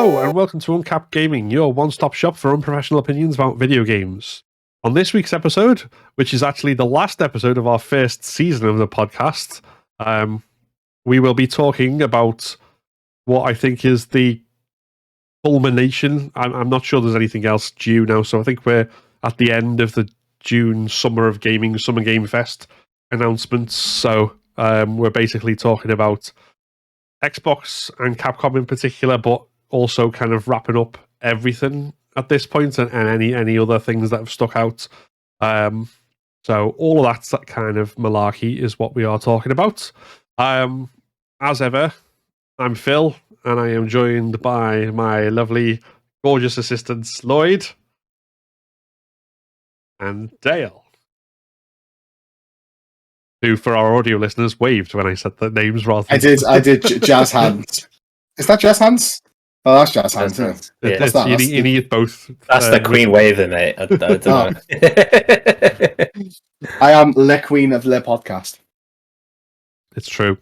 Hello and welcome to UnCapt Gaming, your one-stop shop for unprofessional opinions about video games. On this week's episode, which is actually the last episode of our first season of the podcast, we will be talking about what I think is the culmination. I'm not sure there's anything else due now, so I think we're at the end of the June Summer Game Fest announcements. So we're basically talking about Xbox and Capcom in particular, but also kind of wrapping up everything at this point and any other things that have stuck out. So all of that kind of malarkey is what we are talking about. As ever, I'm Phil, and I am joined by my lovely, gorgeous assistants, Lloyd and Dale, who, for our audio listeners, waved when I said the names rather than... I did jazz hands. Is that jazz hands? Oh, that's jazz hands. Yeah. You need both. That's the Queen waving, mate. I don't know. I am Le Queen of Le Podcast. It's true.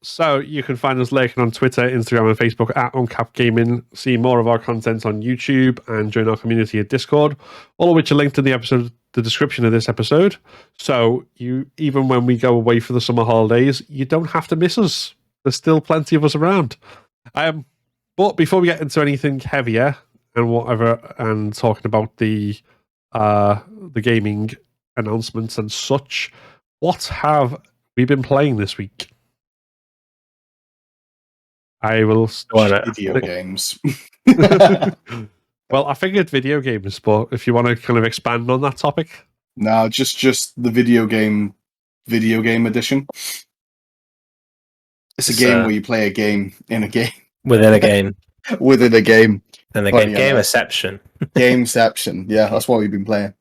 So you can find us lurking on Twitter, Instagram, and Facebook at UnCapt Gaming. See more of our content on YouTube and join our community at Discord, all of which are linked in the description of this episode. So even when we go away for the summer holidays, you don't have to miss us. There's still plenty of us around. But before we get into anything heavier and whatever, and talking about the gaming announcements and such, what have we been playing this week? I will video games. Well, I figured video games, but if you want to kind of expand on that topic. No, just the video game edition. It's a game where you play a game in a game. Within a game. Within a game. Then the Gameception. Gameception. Yeah, that's what we've been playing.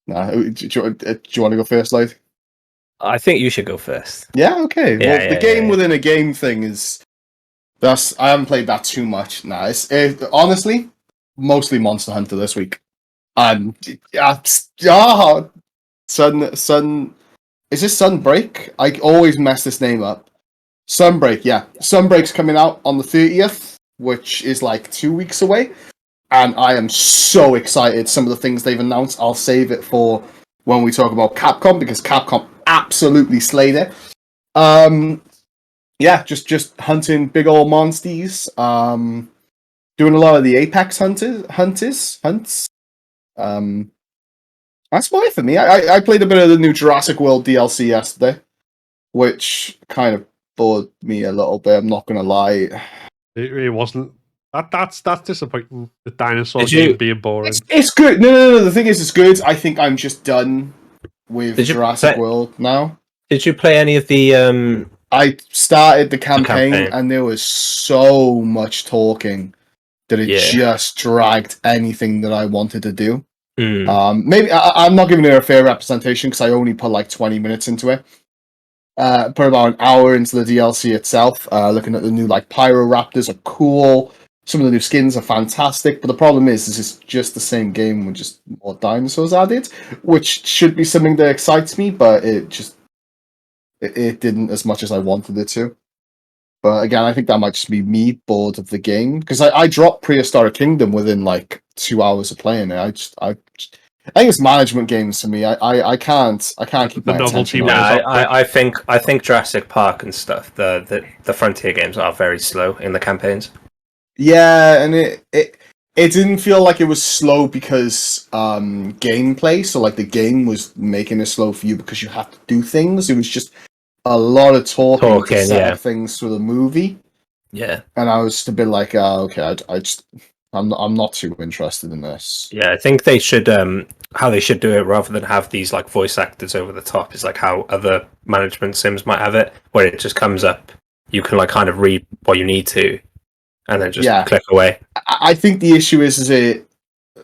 Do you want to go first, Lloyd? I think you should go first. Yeah, okay. The game within a game thing is... I haven't played that too much. It's honestly, mostly Monster Hunter this week. And Sun is this Sunbreak? I always mess this name up. Sunbreak, yeah. Sunbreak's coming out on the 30th, which is like 2 weeks away. And I am so excited. Some of the things they've announced, I'll save it for when we talk about Capcom, because Capcom absolutely slayed it. Yeah, just hunting big old monsties. Doing a lot of the Apex hunts. That's why for me. I played a bit of the new Jurassic World DLC yesterday, which kind of bored me a little bit. I'm not gonna lie. It wasn't. That's disappointing. The dinosaur game being boring. It's good. No. The thing is, it's good. I think I'm just done with Jurassic World now. Did you play any of the? I started the campaign, and there was so much talking that it just dragged anything that I wanted to do. Maybe I'm not giving it a fair representation because I only put like 20 minutes into it. Put about an hour into the DLC itself. Looking at the new Pyroraptors are cool. Some of the new skins are fantastic, but the problem is this is just the same game with just more dinosaurs added, which should be something that excites me, but it didn't as much as I wanted it to. But again, I think that might just be me bored of the game, because I dropped Prehistoric Kingdom within 2 hours of playing it. I think it's management games for me. I can't keep my attention. I think Jurassic Park and stuff, the Frontier games are very slow in the campaigns. Yeah, and it didn't feel like it was slow because gameplay. So the game was making it slow for you because you had to do things. It was just a lot of talking to set up things for the movie. Yeah, and I was a bit like, okay, I'm not too interested in this. Yeah, I think they should how they should do it rather than have these voice actors over the top is how other management sims might have it, where it just comes up, you can kind of read what you need to, and then just click away. I think the issue is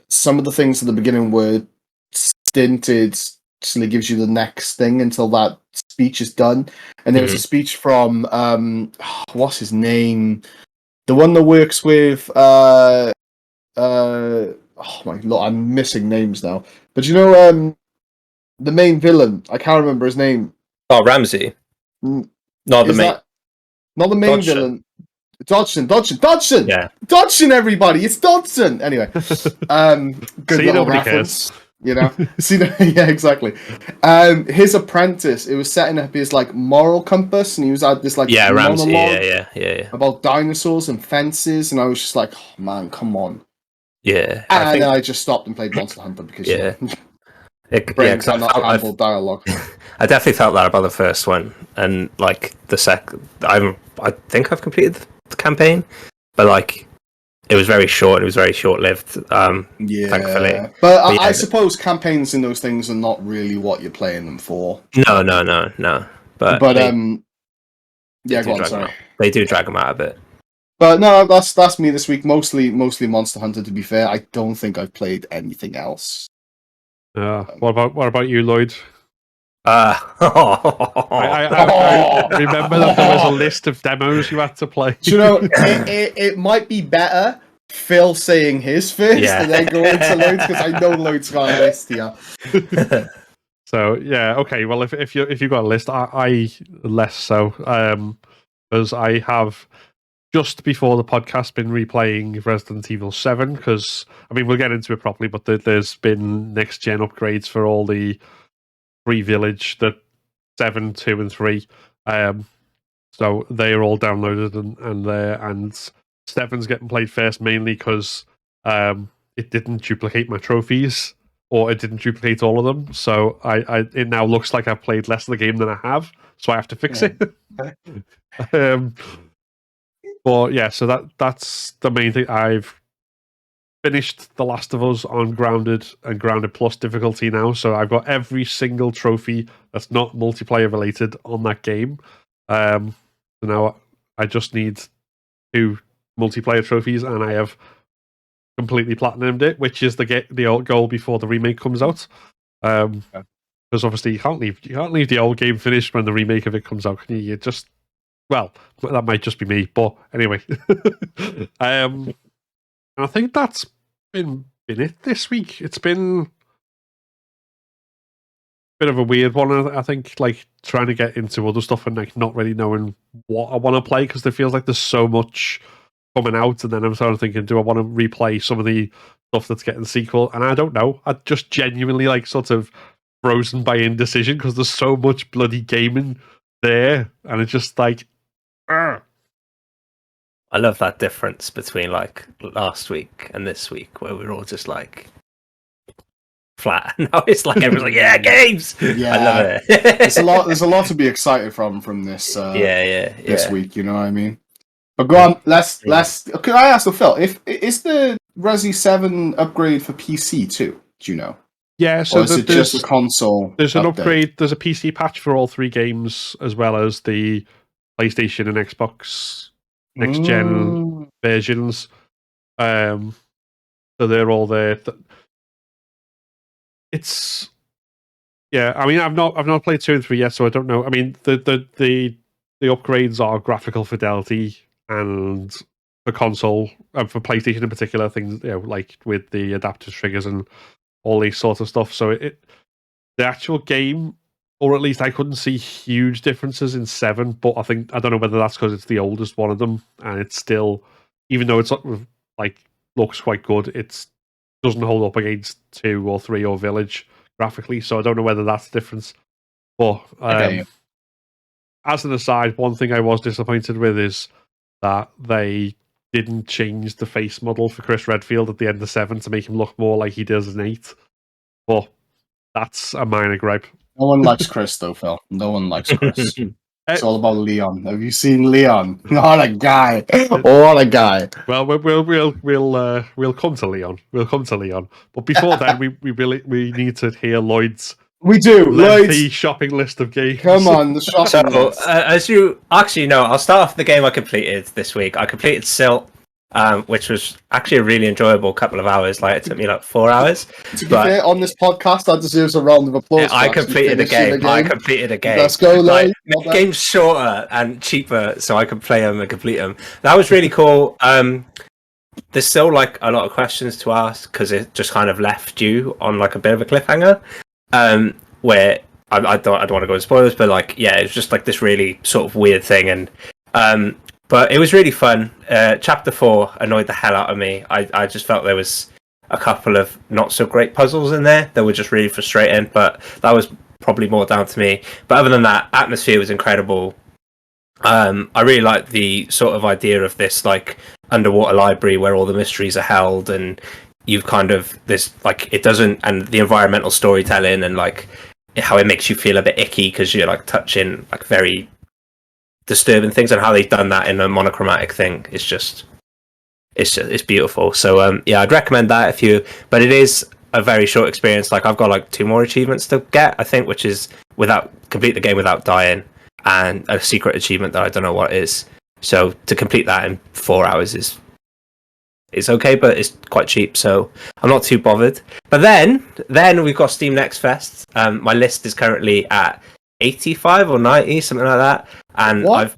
some of the things at the beginning were stinted, so it gives you the next thing until that speech is done. And there was a speech from what's his name? The one that works with oh my lord, I'm missing names now. But the main villain, I can't remember his name. Oh, Ramsey. Not the main villain. Dodgson! Yeah. Dodgson, everybody! It's Dodgson! Anyway, good little reference. You know? Yeah, exactly. His apprentice, it was setting up his, like, moral compass, and he was at this, like, Ramsey, monologue yeah. about dinosaurs and fences, and I was just like, oh, man, come on. Yeah. And then I just stopped and played Monster Hunter because, brain cannot handle dialogue. I definitely felt that about the first one, and like the second, I think I've completed the campaign, but like it was very short. It was very short-lived. Thankfully, but I suppose campaigns in those things are not really what you're playing them for. No. But go on. Sorry, they do drag them out a bit. But no, that's me this week. Mostly Monster Hunter. To be fair, I don't think I've played anything else. What about you, Lloyd? I remember that there was a list of demos you had to play. Do you know, it might be better Phil saying his first and then going to Lloyd's, because I know Lloyd's got a list here. So yeah, okay. Well, if you got a list, I less so, because I have just before the podcast been replaying Resident Evil 7, because I mean we'll get into it properly, but there's been next gen upgrades for all the free village, the 7, 2, and 3. So they're all downloaded and 7's getting played first, mainly because it didn't duplicate my trophies, or it didn't duplicate all of them. So it now looks like I've played less of the game than I have, so I have to fix it. But yeah, so that's the main thing. I've finished The Last of Us on Grounded and Grounded Plus difficulty now, so I've got every single trophy that's not multiplayer related on that game. So now I just need 2 multiplayer trophies, and I have completely platinumed it, which is the old goal before the remake comes out. Because obviously you can't leave the old game finished when the remake of it comes out. Can you just, well, that might just be me, but anyway. And I think that's been it this week. It's been a bit of a weird one. I think, like, trying to get into other stuff and like not really knowing what I want to play, because there feels like there's so much coming out, and then I'm sort of thinking, do I want to replay some of the stuff that's getting sequel? And I don't know. I just genuinely like sort of frozen by indecision, because there's so much bloody gaming there, and it's just like, I love that difference between like last week and this week, where we're all just like flat. Now it's like everyone's like, yeah, games. Yeah, I love it. There's a lot to be excited from this. This week, you know what I mean. But go on, let's. Can I ask Phil, is the Resi 7 upgrade for PC too? Do you know? Yeah, so or is it just a console? There's an upgrade. There's a PC patch for all 3 games, as well as the PlayStation and Xbox next gen versions. So they're all there. It's I mean, I've not played 2 and 3 yet, so I don't know. I mean, the upgrades are graphical fidelity, and for console and for PlayStation in particular, things like with the adaptive triggers and all these sorts of stuff. So the actual game, or at least I couldn't see huge differences in 7, but I don't know whether that's because it's the oldest one of them, and it's still, even though it's like looks quite good, it doesn't hold up against 2 or 3 or Village graphically. So I don't know whether that's the difference. But as an aside, one thing I was disappointed with is that they didn't change the face model for Chris Redfield at the end of 7 to make him look more like he does in 8. But that's a minor gripe. No one likes Chris, though, Phil. No one likes Chris. It's all about Leon. Have you seen Leon? What a guy! What a guy! Well, we'll come to Leon. We'll come to Leon. But before then, we need to hear Lloyd's. We do. Lloyd's shopping list of games. Come on, the shopping list. As you actually know, I'll start off the game I completed this week. I completed Silt, which was actually a really enjoyable couple of hours. Like, it took me like 4 hours. To be fair, on this podcast, that deserves a round of applause. I completed a game. Let's go, Lloyd. Make games shorter and cheaper so I can play them and complete them. That was really cool. There's still like a lot of questions to ask, because it just kind of left you on like a bit of a cliffhanger. Where I don't want to go into spoilers, but like, yeah, it's just like this really sort of weird thing, and But it was really fun. Chapter 4 annoyed the hell out of me. I just felt there was a couple of not so great puzzles in there that were just really frustrating, but that was probably more down to me. But other than that, atmosphere was incredible. I really like the sort of idea of this like underwater library where all the mysteries are held, and you've kind of this like it doesn't, and the environmental storytelling and like how it makes you feel a bit icky because you're like touching like very disturbing things, and how they've done that in a monochromatic thing is just it's beautiful. So yeah, I'd recommend that but it is a very short experience. Like I've got like 2 more achievements to get, I think, which is complete the game without dying, and a secret achievement that I don't know what it is. So to complete that in 4 hours is okay, but it's quite cheap, so I'm not too bothered. But then we've got Steam Next Fest. My list is currently at 85 or 90, something like that, and what?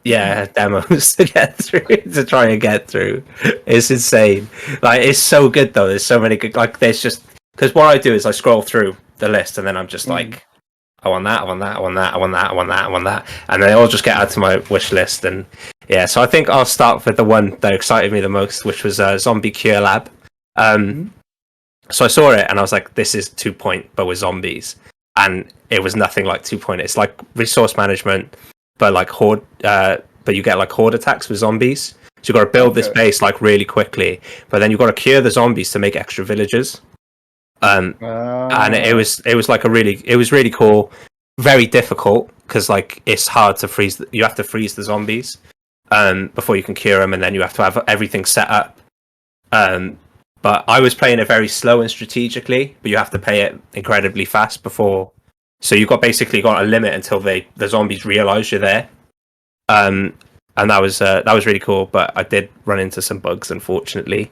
Demos to get through, to try and get through. It's insane. Like, it's so good though. There's so many good, like, there's just, because what I do is I scroll through the list and then I'm just like, I want that, I want that, I want that, I want that, I want that, I want that, and they all just get added to my wish list. And yeah, so I think I'll start with the one that excited me the most, which was Zombie Cure Lab. So I saw it and I was like, this is 2 Point but with zombies, and it was nothing like 2 Point. It's like resource management, but like horde, but you get like horde attacks with zombies. So you've got to build this base like really quickly, but then you've got to cure the zombies to make extra villagers. And it was like it was really cool, very difficult because like it's hard to freeze. You have to freeze the zombies before you can cure them, and then you have to have everything set up. But I was playing it very slow and strategically, but you have to play it incredibly fast before. So you've basically got a limit until the zombies realize you're there. And that was really cool, but I did run into some bugs, unfortunately.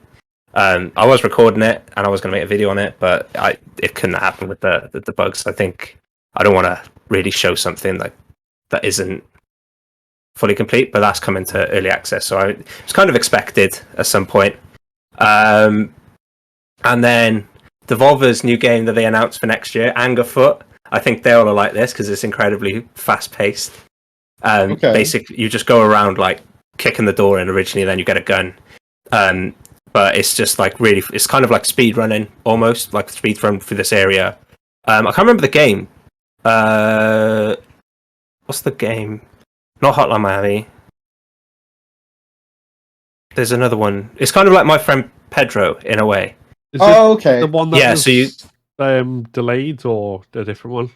I was recording it and I was going to make a video on it, but it couldn't happen with the bugs. I think I don't want to really show something like that isn't fully complete, but that's coming to early access, so it was kind of expected at some point. And then Devolver's new game that they announced for next year, Angerfoot. I think they all are like this because it's incredibly fast-paced. Basically, you just go around like kicking the door in originally, and then you get a gun. But it's just like really, it's kind of like speed running, almost like speed run through this area. I can't remember the game. What's the game? Not Hotline Miami. There's another one. It's kind of like My Friend Pedro in a way. Is okay. The one that was so you delayed, or a different one?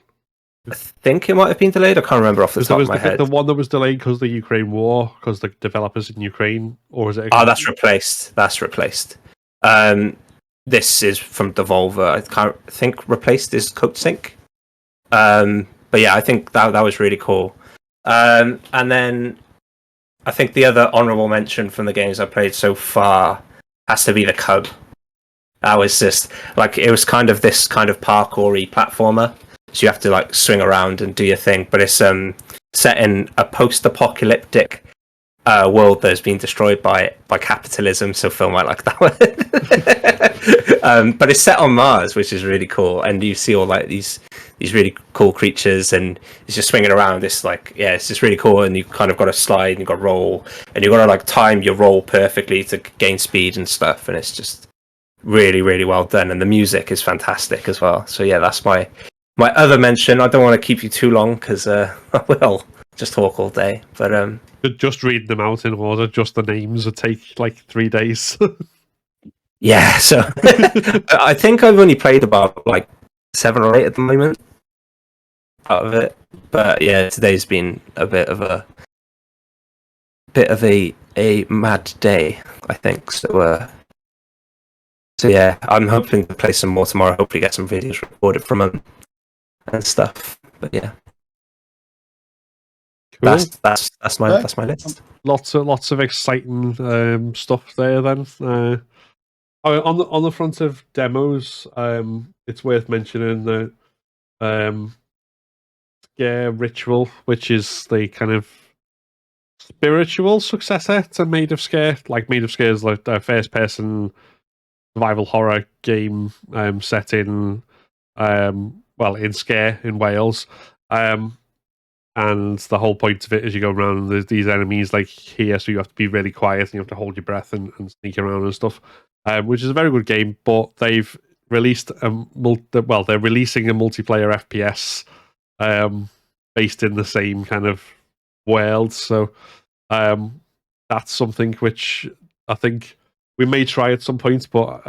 I think it might have been delayed. I can't remember off the top of my head. The one that was delayed because of the Ukraine war, because the developers in Ukraine, or is it? That's replaced. That's replaced. This is from Devolver. I can't think replaced is CodeSync. But yeah, I think that was really cool. And then I think the other honourable mention from the games I played so far has to be the Cub. That was just like, it was kind of this kind of parkour-y platformer. So you have to like swing around and do your thing, but it's set in a post-apocalyptic world that has been destroyed by capitalism. So Phil might like that one. But it's set on Mars, which is really cool, and you see all like these really cool creatures, and it's just swinging around. It's like, yeah, it's just really cool, and you kind of got to slide and you got to roll, and you got to like time your roll perfectly to gain speed and stuff, and it's just really, really well done, and the music is fantastic as well. So yeah, that's my other mention. I don't want to keep you too long because I will just talk all day. But just reading them out in order, just the names would take like 3 days. Yeah, so I think I've only played about like 7 or 8 at the moment out of it. But yeah, today's been a bit of a mad day, I think. So yeah, I'm hoping to play some more tomorrow. Hopefully, get some videos recorded from them and stuff. But yeah, cool. That's my list. Lots of exciting stuff there. Then on the front of demos, it's worth mentioning the Scare Ritual, which is the kind of spiritual successor to Made of Scare. Like Made of Scare is like a first person survival horror game set in in Scare in Wales, and and the whole point of it is you go around and there's these enemies like here, so you have to be really quiet and you have to hold your breath and sneak around and stuff, which is a very good game. But they've released they're releasing a multiplayer FPS based in the same kind of world. So that's something which I think we may try at some point. But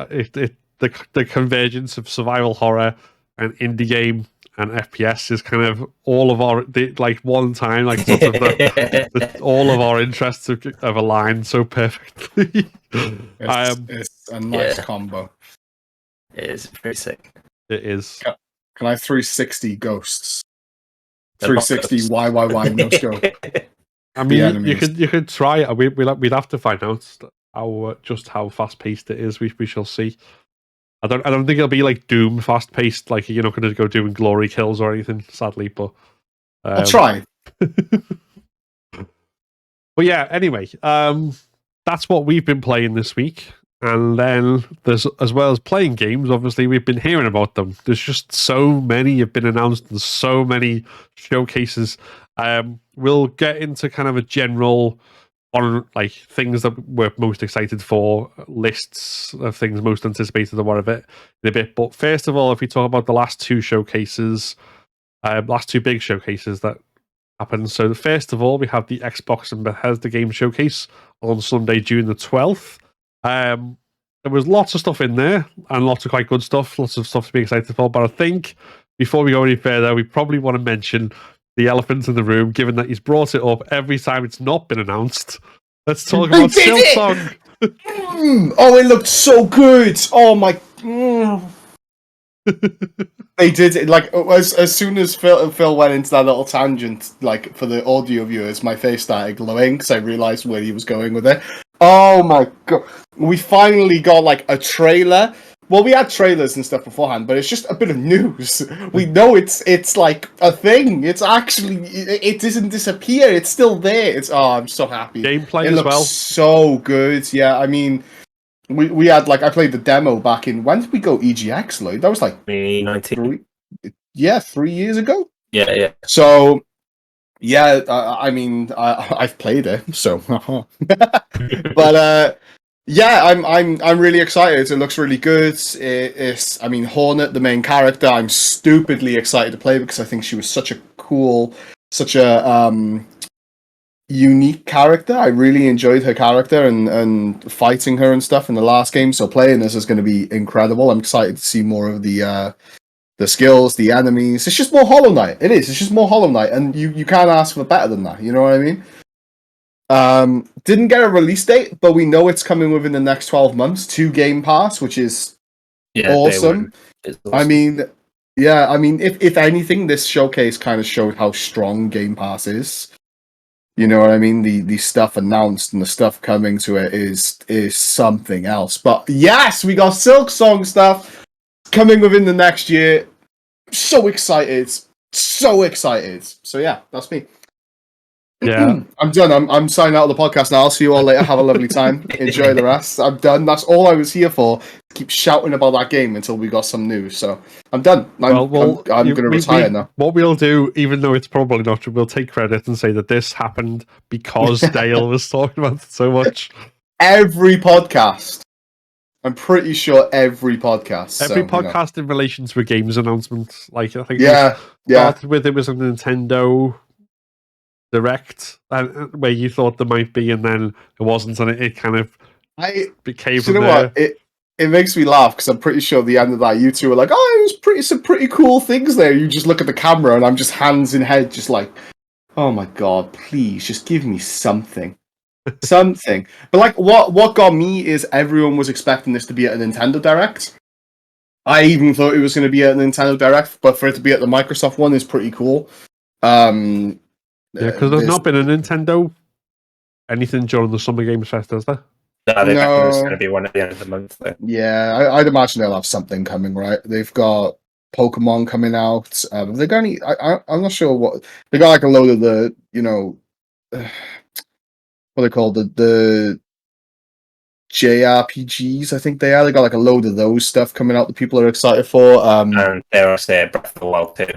the convergence of survival horror and indie game and FPS is kind of all of our one time sort of all of our interests have aligned so perfectly. It's a nice combo. It is pretty sick. It is. Can I 360 ghosts? 360 why no scope. I mean, you could try. We'd have to find out how fast paced it is. We shall see. I don't think it'll be like Doom fast paced. Like you're not going to go doing glory kills or anything, sadly. But I'll try. But yeah, anyway, that's what we've been playing this week. And then there's, as well as playing games, obviously we've been hearing about them. There's just so many have been announced and so many showcases. We'll get into kind of a general on things that we're most excited for, lists of things most anticipated or whatever in a bit. But first of all, if we talk about the last two showcases, last two big showcases that happened. So first of all, we have the Xbox and Bethesda game showcase on Sunday, June the 12th. There was lots of stuff in there and lots of quite good stuff, lots of stuff to be excited for. But I think before we go any further, we probably want to mention the elephant in the room, given that he's brought it up every time it's not been announced. Let's talk about Silksong. Oh, it looked so good. Oh my. They did it as soon as Phil went into that little tangent, for the audio viewers, my face started glowing because I realized where he was going with it. Oh my god, we finally got a trailer. Well, we had trailers and stuff beforehand, but it's just a bit of news. We know it's a thing. It's actually it doesn't disappear. It's still there. I'm so happy. Gameplay it as well. So good. Yeah, I mean, we had I played the demo back in, when did we go EGX, Lloyd? That was 2019. 3 years ago. Yeah. So yeah, I mean, I've played it, so but yeah, I'm really excited. It looks really good. It's Hornet, the main character, I'm stupidly excited to play because I think she was such a unique character. I really enjoyed her character and fighting her and stuff in the last game. So playing this is going to be incredible. I'm excited to see more of the skills, the enemies. It's just more Hollow Knight. It is. It's just more Hollow Knight, and you can't ask for better than that. You know what I mean? Didn't get a release date, but we know it's coming within the next 12 months to Game Pass, which is awesome. I mean, if anything, this showcase kind of showed how strong Game Pass is. You know what I mean? The stuff announced and the stuff coming to it is something else. But yes, we got Silksong stuff coming within the next year. So excited. So yeah, that's me. Yeah. I'm done. I'm signing out of the podcast now. I'll see you all later. Have a lovely time. Enjoy the rest. I'm done. That's all I was here for. Keep shouting about that game until we got some news. So I'm done. I'm going to retire now. What we'll do, even though it's probably not true, we'll take credit and say that this happened because Dale was talking about it so much. Every podcast. I'm pretty sure every podcast. Every podcast in relation to a games announcement. I think started with it was a Nintendo Direct where you thought there might be, and then it wasn't, and it kind of became. You know what? It makes me laugh because I'm pretty sure at the end of that, you two were like, "Oh, it was some pretty cool things there." You just look at the camera, and I'm just hands in head, just like, "Oh my god, please, just give me something." Something. But what got me is everyone was expecting this to be at a Nintendo Direct. I even thought it was going to be at a Nintendo Direct, but for it to be at the Microsoft one is pretty cool. Because there's not been a Nintendo anything during the Summer Games Fest, has there? No, they reckon there's going to be one at the end of the month. Though. Yeah, I'd imagine they'll have something coming, right? They've got Pokemon coming out. They're going to. I'm not sure what they got. A load of the what they call the JRPGs. I think they are. They got a load of those stuff coming out that people are excited for. And dare I say, Breath of the Wild too.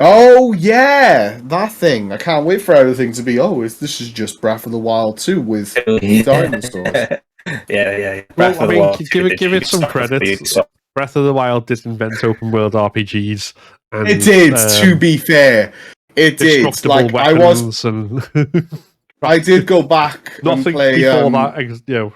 Oh yeah, that thing. I can't wait for everything to be. Oh, this is just Breath of the Wild 2 with dinosaurs. Yeah. Well, I mean, give it some credit. Breath of the Wild did invent open world RPGs. And, it did. To be fair, it did. Like weapons and I did go back and play. Before that,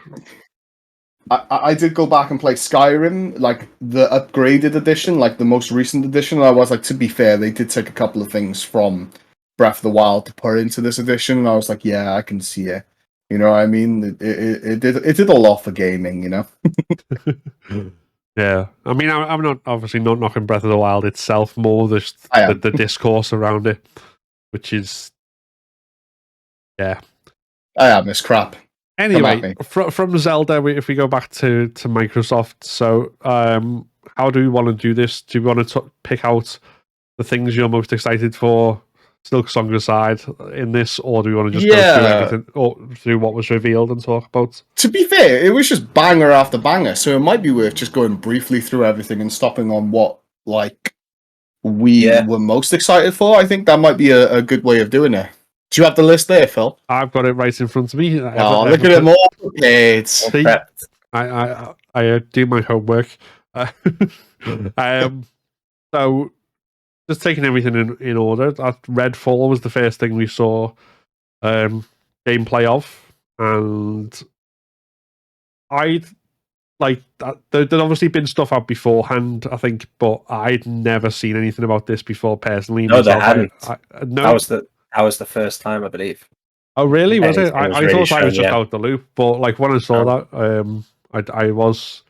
I did go back and play Skyrim, like the upgraded edition, like the most recent edition. And I was like, to be fair, they did take a couple of things from Breath of the Wild to put into this edition, and I was like, yeah, I can see it. You know what I mean? It did a lot for gaming, you know. Yeah, I mean, I'm not obviously not knocking Breath of the Wild itself, more the discourse around it, which is, yeah, I am this crap. Anyway, from Zelda, if we go back to Microsoft, so how do we want to do this? Do we want to pick out the things you're most excited for, Silksong aside, in this, or do we want to just go through everything, or through what was revealed and talk about? To be fair, it was just banger after banger, so it might be worth just going briefly through everything and stopping on what we were most excited for. I think that might be a good way of doing it. Do you have the list there, Phil? I've got it right in front of me. Look at them all. It's I do my homework. So, just taking everything in order. Redfall was the first thing we saw gameplay of, and I'd like that. There'd obviously been stuff out beforehand, I think, but I'd never seen anything about this before personally. No, they hadn't. No, that was the first time, I believe. Oh, really? Was it? I really thought I was just out the loop, but like when I saw that, I was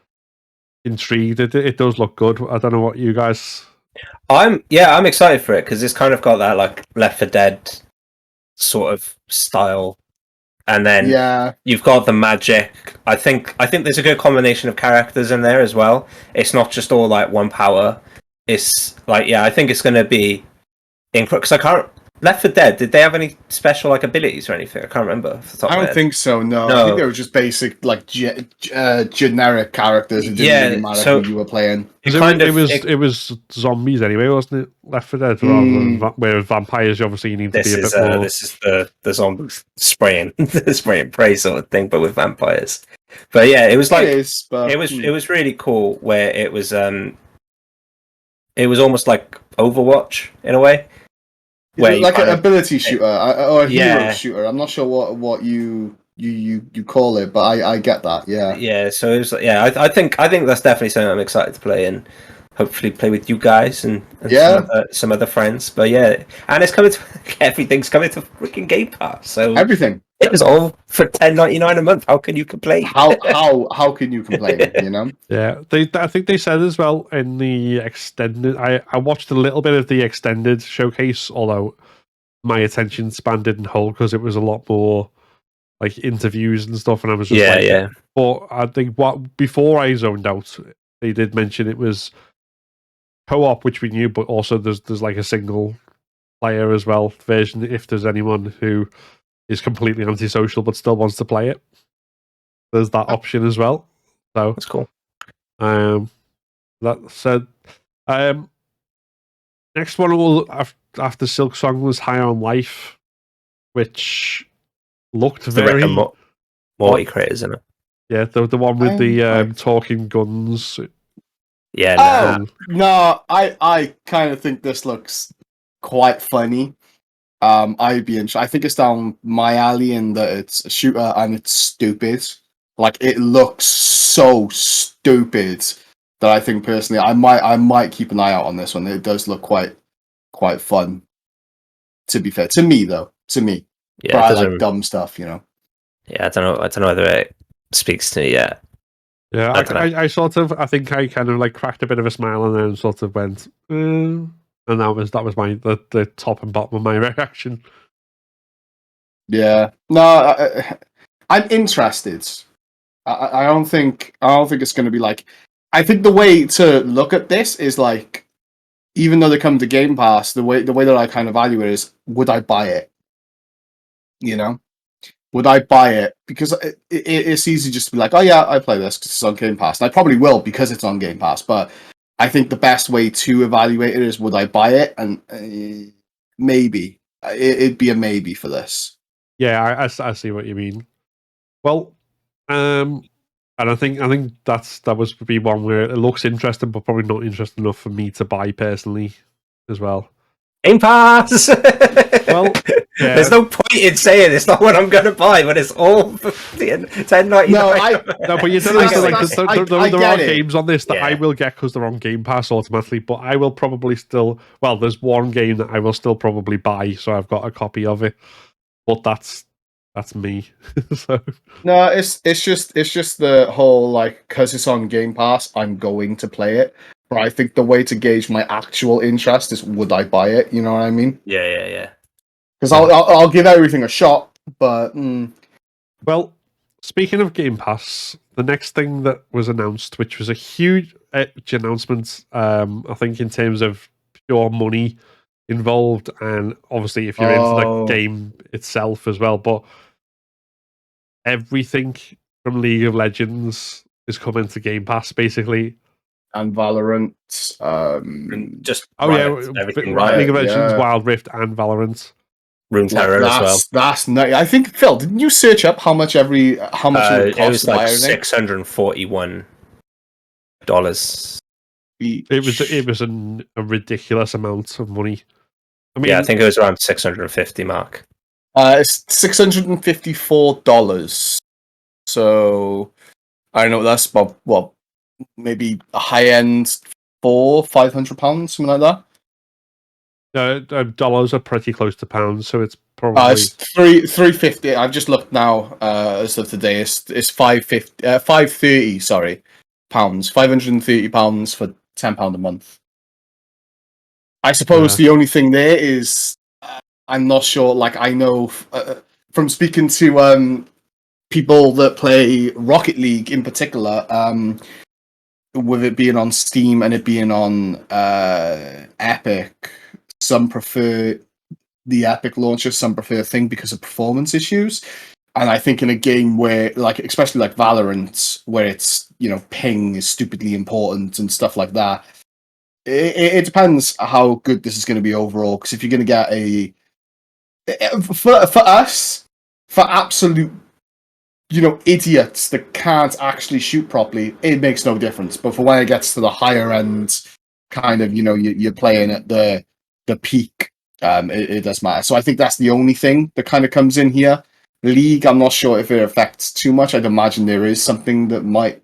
intrigued. It does look good. I don't know what you guys. I'm excited for it because it's kind of got that like Left 4 Dead sort of style, and then you've got the magic. I think there's a good combination of characters in there as well. It's not just all like one power. It's like I think it's going to be because I can't. Left 4 Dead, did they have any special like abilities or anything? I can't remember. I don't think so. No, I think they were just basic like generic characters. It didn't really matter who you were playing. It was zombies anyway, wasn't it? Left 4 Dead, rather than where vampires. Obviously, you need to be a bit more. This is the zombie spraying, spraying prey sort of thing, but with vampires. But yeah, it was like it was really cool. Where it was almost like Overwatch in a way. Like an ability shooter or a hero shooter. I'm not sure what you call it, but I get that. Yeah. So it was I think that's definitely something I'm excited to play and hopefully play with you guys and some other friends. But and it's coming to everything's coming to freaking Game Pass. So everything. It was all for $10.99 a month. How can you complain? How can you complain? You know? Yeah, I think they said as well in the extended. I watched a little bit of the extended showcase, although my attention span didn't hold because it was a lot more like interviews and stuff, and I was just But I think before I zoned out, they did mention it was co-op, which we knew, but also there's like a single player as well version if there's anyone who is completely antisocial but still wants to play it. There's that option as well. So that's cool. That said, next one after Silksong was High on Life, which looked very Morty creators, isn't it? Yeah, the one with the talking guns. Yeah. No, I kind of think this looks quite funny. I'd be interested. I think it's down my alley in that it's a shooter and it's stupid. Like it looks so stupid that I think personally I might keep an eye out on this one. It does look quite fun. To be fair, to me, but I like dumb stuff, you know. Yeah, I don't know whether it speaks to me yet. Yeah, I I think I kind of like cracked a bit of a smile and then sort of went. And that was my the top and bottom of my reaction. Yeah, no, I'm interested. I don't think it's going to be like. I think the way to look at this is like, even though they come to Game Pass, the way that I kind of value it is, would I buy it? You know, would I buy it? Because it's easy just to be like, oh yeah, I play this because it's on Game Pass. And I probably will because it's on Game Pass, but I think the best way to evaluate it is, would I buy it? And maybe it'd be a maybe for this. Yeah, I see what you mean. Well, and I think that was be one where it looks interesting, but probably not interesting enough for me to buy personally as well. Game Pass. Well, yeah. There's no point in saying it's not what I'm going to buy when it's all $10.99. No, but you don't know, there are games on this that I will get because they're on Game Pass automatically. But I will probably still. Well, there's one game that I will still probably buy, so I've got a copy of it. But that's me. So no, it's just the whole like, because it's on Game Pass, I'm going to play it. But I think the way to gauge my actual interest is, would I buy it? You know what I mean? Yeah. Because I'll give everything a shot, but well, speaking of Game Pass, the next thing that was announced, which was a huge announcement, I think in terms of pure money involved, and obviously if you're into the game itself as well, but everything from League of Legends is coming to Game Pass, basically. And Valorant, just everything, right? League of Legends, Wild Rift, and Valorant. Runeterra as well. That's nice. I think, Phil, didn't you search up how much it would cost? It was like $641. It was a ridiculous amount of money. I mean, I think it was around 650 mark. It's $654. So I don't know. That's about maybe a high end £500, something like that. Dollars are pretty close to pounds, so it's probably it's $350. I've just looked now as of today. It's £530. Sorry, pounds. £530 for £10 a month. I suppose the only thing there is I'm not sure. Like, I know from speaking to people that play Rocket League in particular, with it being on Steam and it being on Epic. Some prefer the Epic launcher, some prefer Thing because of performance issues. And I think in a game where, like, especially like Valorant, where it's, ping is stupidly important and stuff like that, it depends how good this is going to be overall. Because if you're going to get for us, for absolute, idiots that can't actually shoot properly, it makes no difference. But for when it gets to the higher end, kind of, you're playing at the peak, it does matter. So I think that's the only thing that kind of comes in here. League, I'm not sure if it affects too much. I'd imagine there is something that might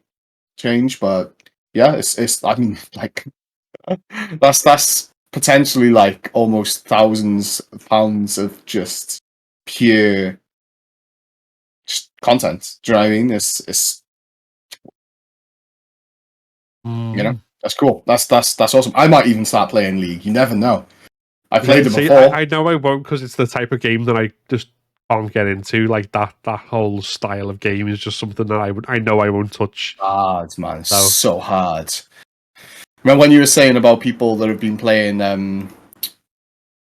change, but yeah, it's I mean, like, that's potentially like almost thousands of pounds of just pure content. Do you know what I mean? It's that's cool. That's awesome. I might even start playing League. You never know. I played it before. I know I won't, because it's the type of game that I just can't get into. Like that whole style of game is just something that I know I won't touch. Hard, man. So hard. Remember when you were saying about people that have been playing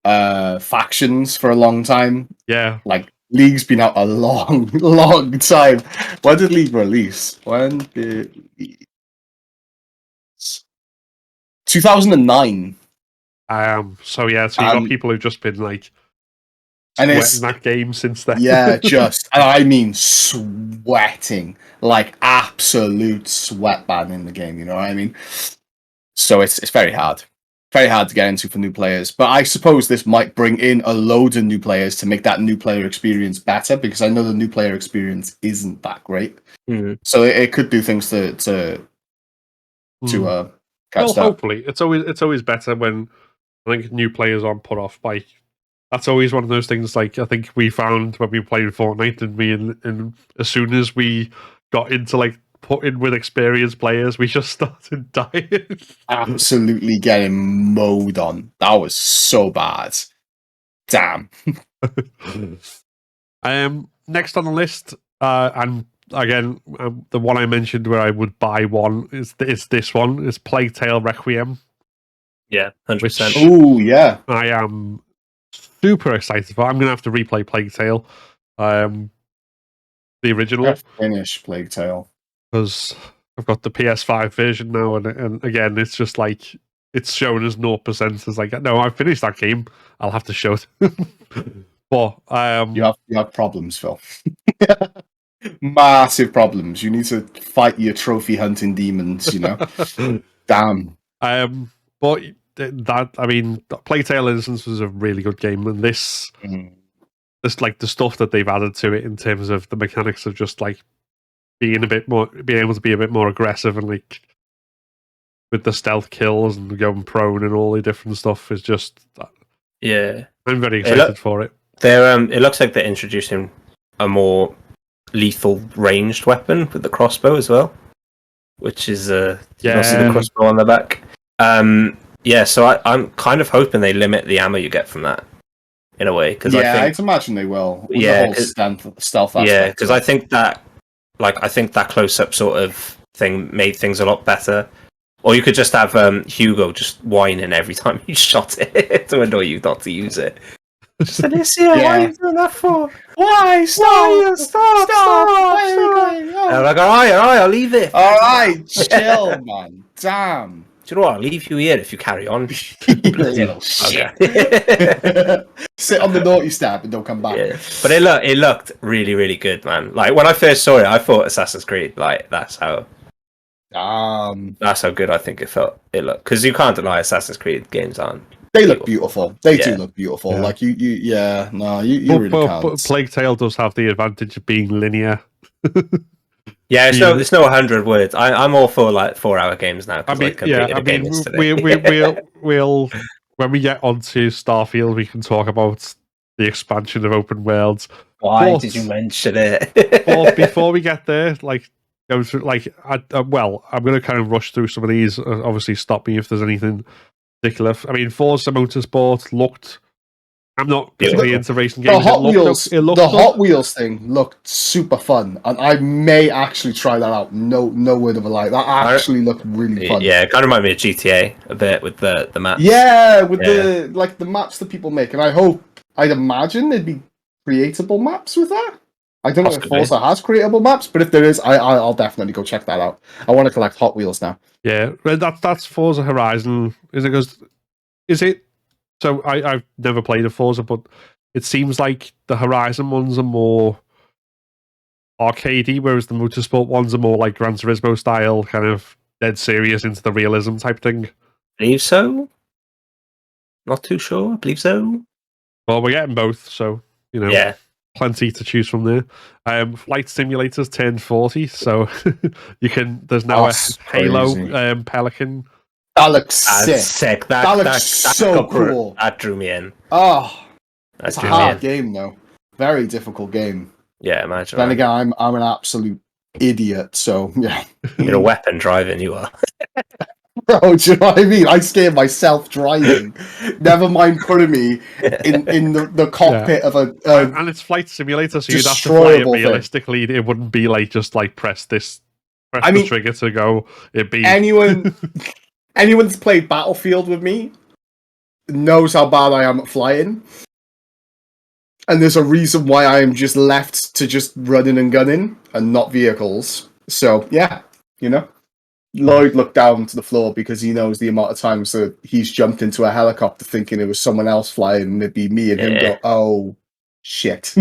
factions for a long time? Yeah. Like, League's been out a long, long time. When did League release? 2009. So you've got people who've just been like sweating that game since then. Yeah, and I mean sweating, like absolute sweatband in the game. You know what I mean? So it's very hard to get into for new players. But I suppose this might bring in a load of new players to make that new player experience better, because I know the new player experience isn't that great. So it could do things to catch that. Hopefully, it's always better when I think new players aren't put off by. That's always one of those things. Like, I think we found when we played Fortnite, and as soon as we got into like put in with experienced players, we just started dying. Absolutely getting mowed on. That was so bad. Damn. Next on the list, and again, the one I mentioned where I would buy one is this one. It's Plague Tale Requiem. Yeah, 100%. Oh, yeah. I am super excited for. I'm going to have to replay Plague Tale, the original. Finish Plague Tale. Because I've got the PS5 version now, and again, it's just like it's shown as 0%. It's like, no, I've finished that game. I'll have to show it. But you have problems, Phil. Massive problems. You need to fight your trophy hunting demons. Damn. But Plague Tale Innocence was a really good game, and this like the stuff that they've added to it in terms of the mechanics of just like being able to be a bit more aggressive and like with the stealth kills and going prone and all the different stuff is just I'm very excited for it. It looks like they're introducing a more lethal ranged weapon with the crossbow as well, which is you can see the crossbow on the back. So I'm kind of hoping they limit the ammo you get from that in a way, because I'd imagine they will. With the whole stealth aspect. Yeah, because I think that close up sort of thing made things a lot better. Or you could just have Hugo just whining every time you shot it to annoy you not to use it. Alicia, what are you doing that for? Why? Stop! I'm like, all right, I'll leave it. All right, chill, man. Damn. Do you know what? I'll leave you here if you carry on. Little shit. Sit on the naughty step and don't come back. Yeah. But it looked really, really good, man. Like when I first saw it, I thought Assassin's Creed. Like that's how good I think it felt. It looked, because you can't deny Assassin's Creed games aren't. They look beautiful. They do look beautiful. Yeah. Like you really can't. But Plague Tale does have the advantage of being linear. Yeah, it's no 100 words. I'm all for like 4-hour games now. We'll when we get onto Starfield, we can talk about the expansion of open worlds. Why did you mention it? But before we get there, like go through, like, I'm going to kind of rush through some of these. Obviously, stop me if there's anything particular. I mean, Forza Motorsport looked. I'm not particularly into racing games. The Hot Wheels thing looked super fun, and I may actually try that out. No word of a lie. That actually looked really fun. Yeah, it kind of reminded me of GTA a bit with the maps. Yeah, with the maps that people make, and I'd imagine there'd be creatable maps with that. I don't know if Forza has creatable maps, but if there is, I'll definitely go check that out. I want to collect Hot Wheels now. Yeah, that's Forza Horizon. Is it? So I've never played a Forza, but it seems like the Horizon ones are more arcadey, whereas the Motorsport ones are more like Gran Turismo style, kind of dead serious into the realism type thing. I believe so. Not too sure. I believe so. Well, we're getting both, so plenty to choose from there. Flight simulators turned 40, so you can. There's now a Halo Pelican. That looks sick. That looks so cool. That drew me in. Oh, it's a hard game though. Very difficult game. Yeah, imagine. Then again, I'm an absolute idiot. So yeah, you're a weapon driving. You are. Bro, do you know what I mean? I scared myself driving. Never mind putting me in the cockpit of a. And it's flight simulator, so you'd have to play it realistically. It wouldn't be like just like press the trigger to go. It'd be Anyone that's played Battlefield with me knows how bad I am at flying. And there's a reason why I am just left to just running and gunning and not vehicles. So, yeah, Lloyd looked down to the floor because he knows the amount of times that he's jumped into a helicopter thinking it was someone else flying and it'd be me and him go, oh, shit.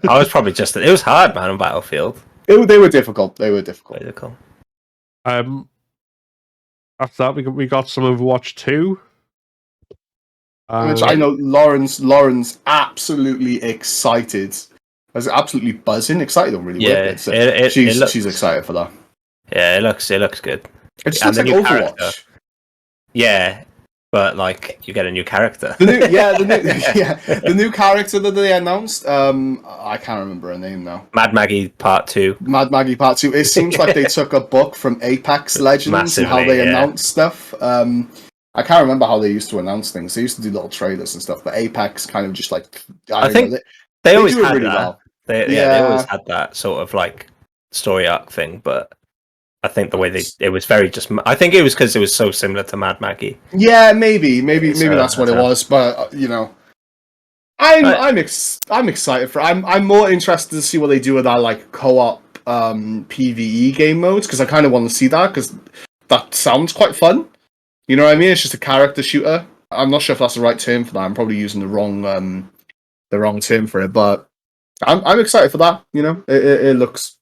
I was probably it was hard, man, on Battlefield. They were difficult. After that, we got some Overwatch 2. Which I know Lauren's absolutely excited. I was absolutely buzzing. Excited don't really work. So she's excited for that. Yeah, it looks good. It just looks like Overwatch. Character. Yeah, but like you get a new character. The new character that they announced. I can't remember her name now. Mad Maggie Part 2. It seems like they took a book from Apex Legends and how they announce stuff. I can't remember how they used to announce things. They used to do little trailers and stuff, but Apex kind of just like I think they always had really that. Well. They always had that sort of like story arc thing, but I think the way it was very just. I think it was because it was so similar to Mad Maggie. Yeah, maybe that's what it was. But I'm excited for. I'm more interested to see what they do with that like co-op PvE game modes, because I kind of want to see that, because that sounds quite fun. You know what I mean? It's just a character shooter. I'm not sure if that's the right term for that. I'm probably using the wrong term for it, but I'm excited for that. You know, it looks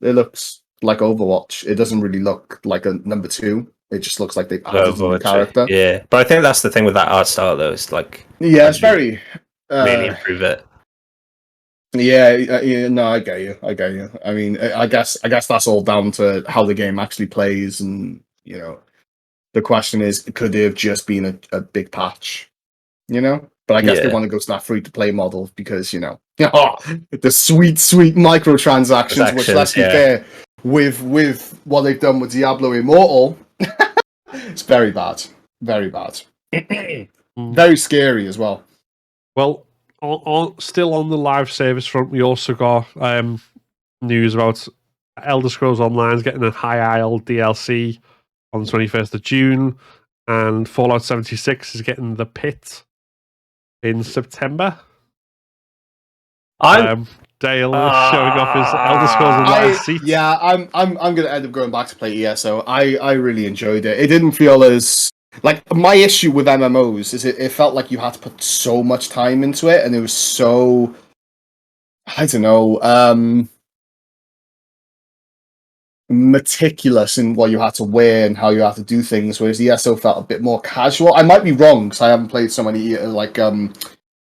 like Overwatch. It doesn't really look like a number 2. It just looks like they've added a new character. Yeah, but I think that's the thing with that art style, though. It's like it's very really improve it. Yeah, no, I get you. I mean, I guess that's all down to how the game actually plays, and you know, the question is, could there have just been a big patch? You know, but I guess they want to go to that free-to-play model because the sweet microtransactions, which, let's be fair, with what they've done with Diablo Immortal, it's very bad, very bad, very scary as well. Well, still on the live service front, we also got news about Elder Scrolls Online getting a High Isle DLC on the 21st of June, and Fallout 76 is getting the Pit in September. Dale is showing off his Elder Scrolls Online seat. Yeah, I'm gonna end up going back to play ESO. I really enjoyed it. It didn't feel as like, my issue with MMOs is it felt like you had to put so much time into it, and it was so, I don't know, meticulous in what you had to wear and how you had to do things, whereas ESO felt a bit more casual. I might be wrong because I haven't played so many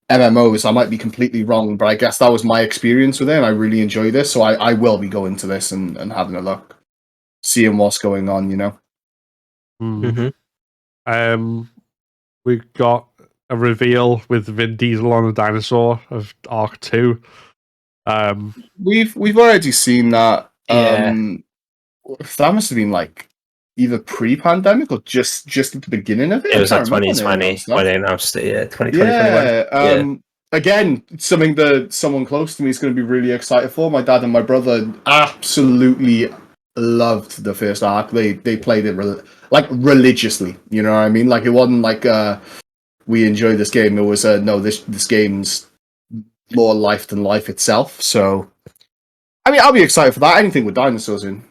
MMOs. I might be completely wrong, but I guess that was my experience with it, and I really enjoyed this. So I will be going to this and having a look, seeing what's going on. You know. Mm-hmm. We got a reveal with Vin Diesel on a dinosaur of Arc 2. We've already seen that. That must have been like either pre-pandemic or just at the beginning of it. It was like 2020 when they announced it. Yeah, 2020. Yeah. Again, something that someone close to me is going to be really excited for. My dad and my brother absolutely loved the first Arc. They played it religiously. You know what I mean? Like, it wasn't like we enjoyed this game. It was no, this game's more life than life itself. So, I mean, I'll be excited for that. Anything with dinosaurs in,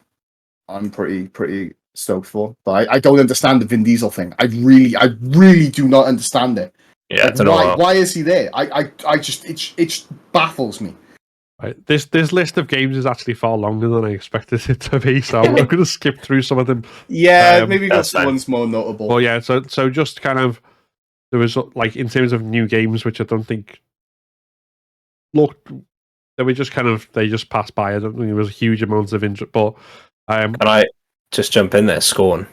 I'm pretty stoked for. But I don't understand the Vin Diesel thing. I really do not understand it. Yeah, like, why is he there? I just it baffles me. Right. This list of games is actually far longer than I expected it to be, so I'm going to skip through some of them. Yeah, maybe go to ones more notable. Well, yeah, so just kind of, there was, like, in terms of new games, which I don't think looked, they were just kind of, they just passed by. I don't think there was a huge amount of interest, but can I just jump in there? Scorn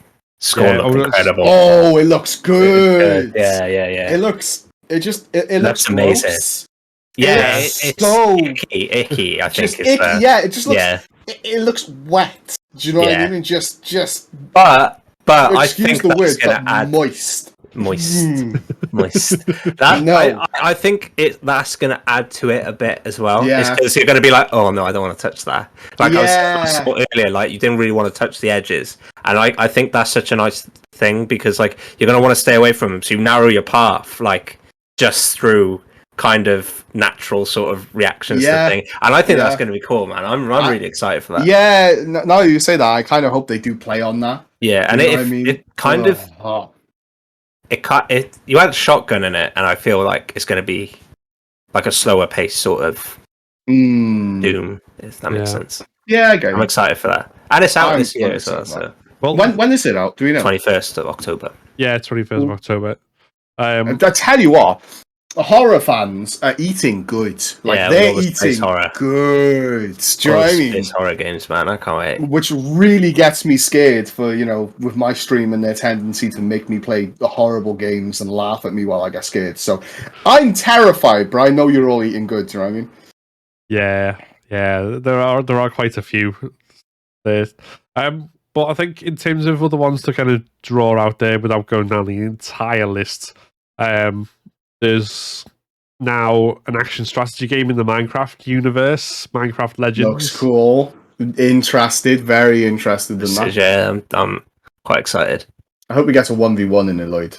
looked incredible. Oh, it looks good. Yeah. It looks looks amazing. Gross. Yeah, it's so icky. I think it's icky. Yeah, it just looks. Yeah. It looks wet. Do you know what I mean? Just. But I think the word, going to add moist. I think that's going to add to it a bit as well. Yeah, because you're going to be like, oh no, I don't want to touch that. Like I was earlier, like you didn't really want to touch the edges, and I think that's such a nice thing because like you're going to want to stay away from them, so you narrow your path like just through kind of natural sort of reactions to things, and I think that's going to be cool, man. I'm really excited for that. Yeah, now you say that, I kind of hope they do play on that. Yeah, and it kind of. You had a shotgun in it, and I feel like it's going to be like a slower pace sort of Doom, if that makes sense. Yeah, I get it. I'm excited for that, and it's out this year as well. So, when is it out? Do we know? 21st of October. Yeah, 21st of October. I tell you what, horror fans are eating good. Like they're eating good. Do you know what I mean? It's horror games, man. I can't wait. Which really gets me scared for, with my stream and their tendency to make me play the horrible games and laugh at me while I get scared. So I'm terrified, but I know you're all eating good. Do you know what I mean? Yeah. There are quite a few. But I think in terms of other ones to kind of draw out there without going down the entire list, there's now an action strategy game in the Minecraft universe, Minecraft Legends. Looks cool. Very interested in that. Yeah, I'm quite excited. I hope we get a 1v1 in it, Lloyd.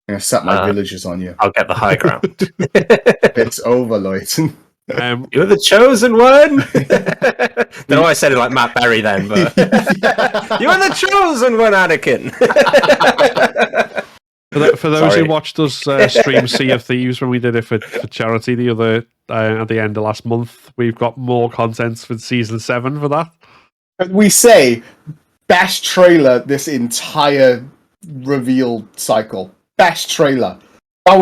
I'm going to set my villagers on you. I'll get the high ground. It's over, Lloyd. You're the chosen one. Don't know why I said it like Matt Berry then, but you're the chosen one, Anakin. For those who watched us stream Sea of Thieves when we did it for charity the other at the end of last month, we've got more content for season 7 for that. We say best trailer this entire reveal cycle. Best trailer. That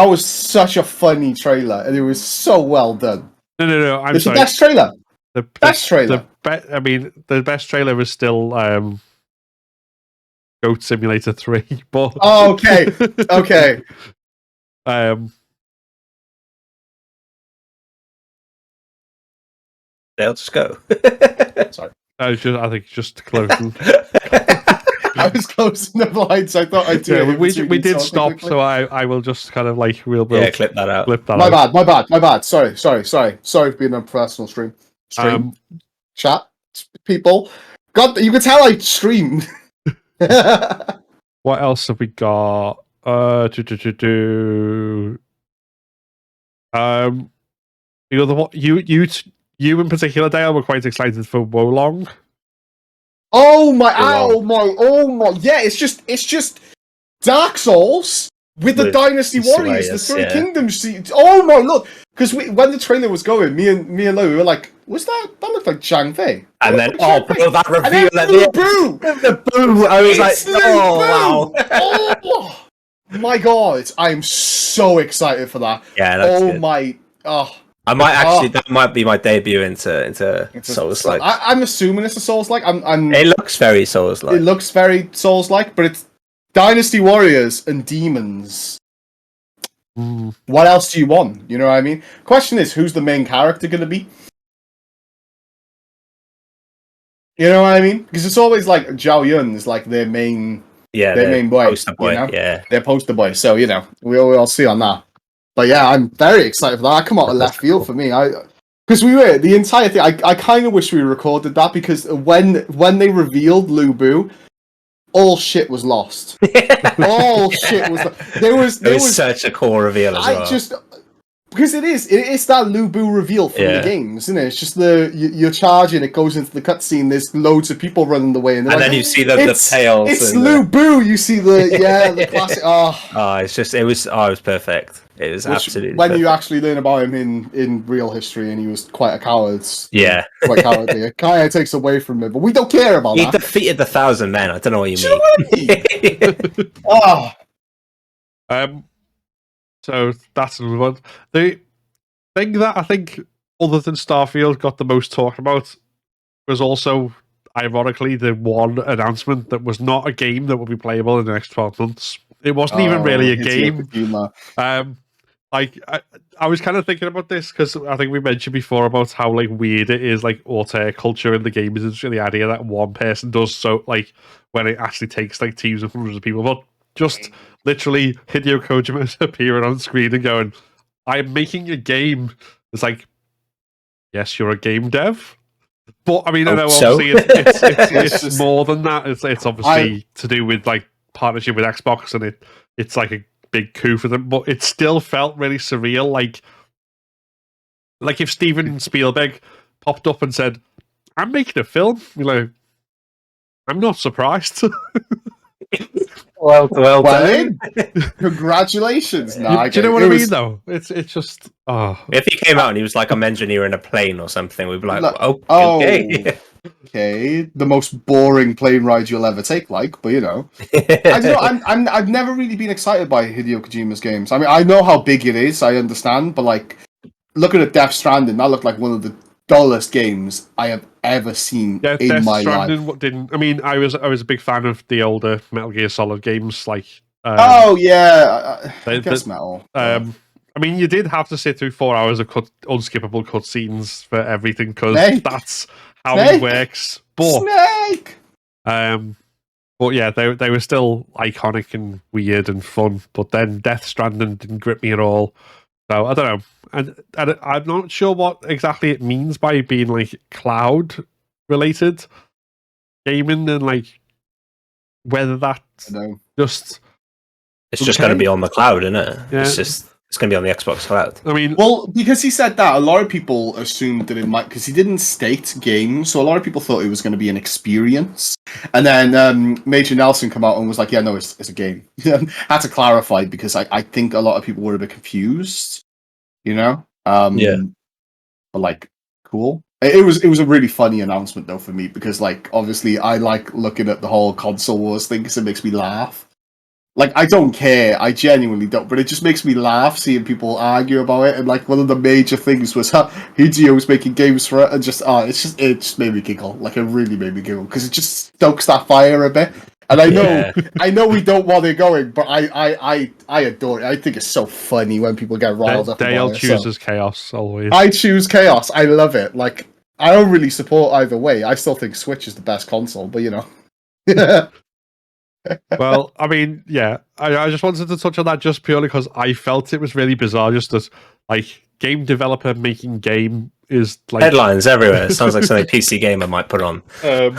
was such a funny trailer, and it was so well done. No. It's the best trailer. The best trailer. The best trailer was still Goat Simulator 3. But okay. They'll just go. Sorry. I think just closing. I was closing the blinds. I thought I'd do it. We did stop, quickly. So I will just kind of like we'll clip that out. My bad. Sorry for being on personal stream. Chat people. God, you can tell I stream. What else have we got? The other one, you in particular, Dale, were quite excited for Wolong. Oh my! Yeah, it's just Dark Souls with the Dynasty Warriors, the Three Kingdoms. Oh my look! Because when the trailer was going, me and Lou, we were like, "Was that looked like Zhang Fei?" And then that reveal at the boo! I was like, "Oh wow!" Oh my god! I am so excited for that. Yeah, that's good. I might actually. That might be my debut into Souls-like. I'm assuming it's a Souls-like. It looks very Souls-like. It looks very Souls-like, but it's Dynasty Warriors and demons. What else do you want? You know what I mean? Question is, who's the main character going to be? You know what I mean? Because it's always like Zhao Yun is like their main, main boy. Poster boy, you know? Yeah, their poster boy. So we'll see on that. But yeah, I'm very excited for that. I come out of left field for me. Because we were the entire thing. I kind of wish we recorded that because when they revealed Lu Bu, all shit was lost. All shit was. There was such a cool reveal as well. Because it's that Lu Bu reveal from the games, isn't it? It's just you're charging, it goes into the cutscene. There's loads of people running the way, and then you see the tails. It's Lu Bu. You see the classic. It was perfect. It was absolutely when perfect. You actually learn about him in real history, and he was quite a coward. Yeah, quite cowardly. It kind of takes away from him, but we don't care about that. He defeated the 1,000 men. I don't know what you mean. So that's another one. The thing that I think, other than Starfield, got the most talked about was also, ironically, the one announcement that was not a game that will be playable in the next 12 months. It wasn't even really a game. I was kind of thinking about this because I think we mentioned before about how like weird it is, like auteur culture in the game is just the idea that one person does so like when it actually takes like teams of hundreds of people, but just literally Hideo Kojima appearing on screen and going, "I'm making a game." It's like, yes, you're a game dev, but I mean, I know obviously it's more than that. It's obviously to do with like partnership with Xbox, and it's like a big coup for them. But it still felt really surreal, like if Steven Spielberg popped up and said, "I'm making a film," you're like, I'm not surprised. Well done. Congratulations. Do you know what I mean, though? It's just... If he came out and he was like, "I'm engineering a plane" or something, we'd be like, okay. Okay, the most boring plane ride you'll ever take, but I don't know. I've never really been excited by Hideo Kojima's games. I mean, I know how big it is. I understand, but like, looking at Death Stranding, that looked like one of the dullest games I have ever seen in my life. I mean, I was a big fan of the older Metal Gear Solid games, like. I guess Metal. I mean, you did have to sit through 4 hours of unskippable cutscenes for everything because that's how it works. But Snake. But yeah, they were still iconic and weird and fun. But then Death Stranding didn't grip me at all. So I don't know. And I'm not sure what exactly it means by being like cloud related gaming and like whether that's just it's just going to be on the cloud, isn't it? Yeah. It's just it's going to be on the Xbox Cloud. I mean, well, because he said that, a lot of people assumed that it might, because he didn't state game, so a lot of people thought it was going to be an experience. And then Major Nelson come out and was like, yeah, no, it's a game. Had to clarify, because I think a lot of people were a bit confused, you know? But like, cool. It was a really funny announcement, though, for me, because, like, obviously I like looking at the whole console wars thing because it makes me laugh. Like, I don't care, I genuinely don't, but it just makes me laugh seeing people argue about it, and, like, one of the major things was Hideo was making games for it, and it just made me giggle. Like, it really made me giggle, because it just stokes that fire a bit. And I know we don't want it going, but I adore it. I think it's so funny when people get riled up about it. Dale chooses chaos, always. I choose chaos, I love it. Like, I don't really support either way. I still think Switch is the best console, but, you know. Well, I mean, yeah, I just wanted to touch on that just purely because I felt it was really bizarre. Just that, like, game developer making game is like headlines everywhere. It sounds like something PC Gamer might put on. No,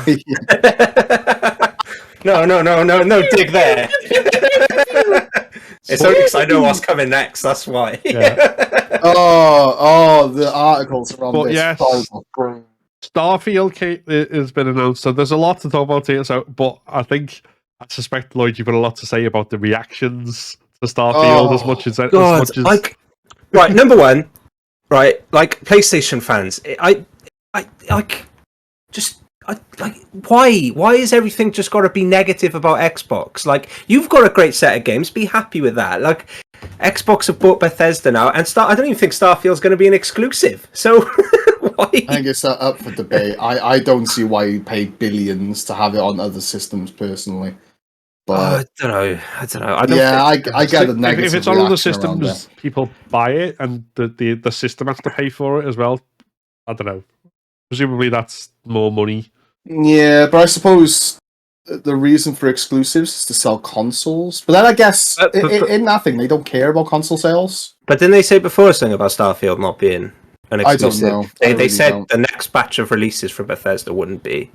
dig there. It's only because I know what's coming next. That's why. Yeah. The articles are on but this. Yes, Starfield has been announced, so there's a lot to talk about here. So, but I suspect, Lloyd, you've got a lot to say about the reactions to Starfield as much as like, right, number one, right, like PlayStation fans, why is everything just got to be negative about Xbox? Like, you've got a great set of games, be happy with that. Like, Xbox have bought Bethesda now, and I don't even think Starfield's going to be an exclusive. So why? I think it's up for debate. I don't see why you pay billions to have it on other systems personally. But I don't know. I get the negative. If it's on other systems, people buy it, and the system has to pay for it as well. I don't know. Presumably, that's more money. Yeah, but I suppose the reason for exclusives is to sell consoles. But then I guess in nothing, they don't care about console sales. But didn't they say before something about Starfield not being an exclusive? I don't know. They said the next batch of releases for Bethesda wouldn't be,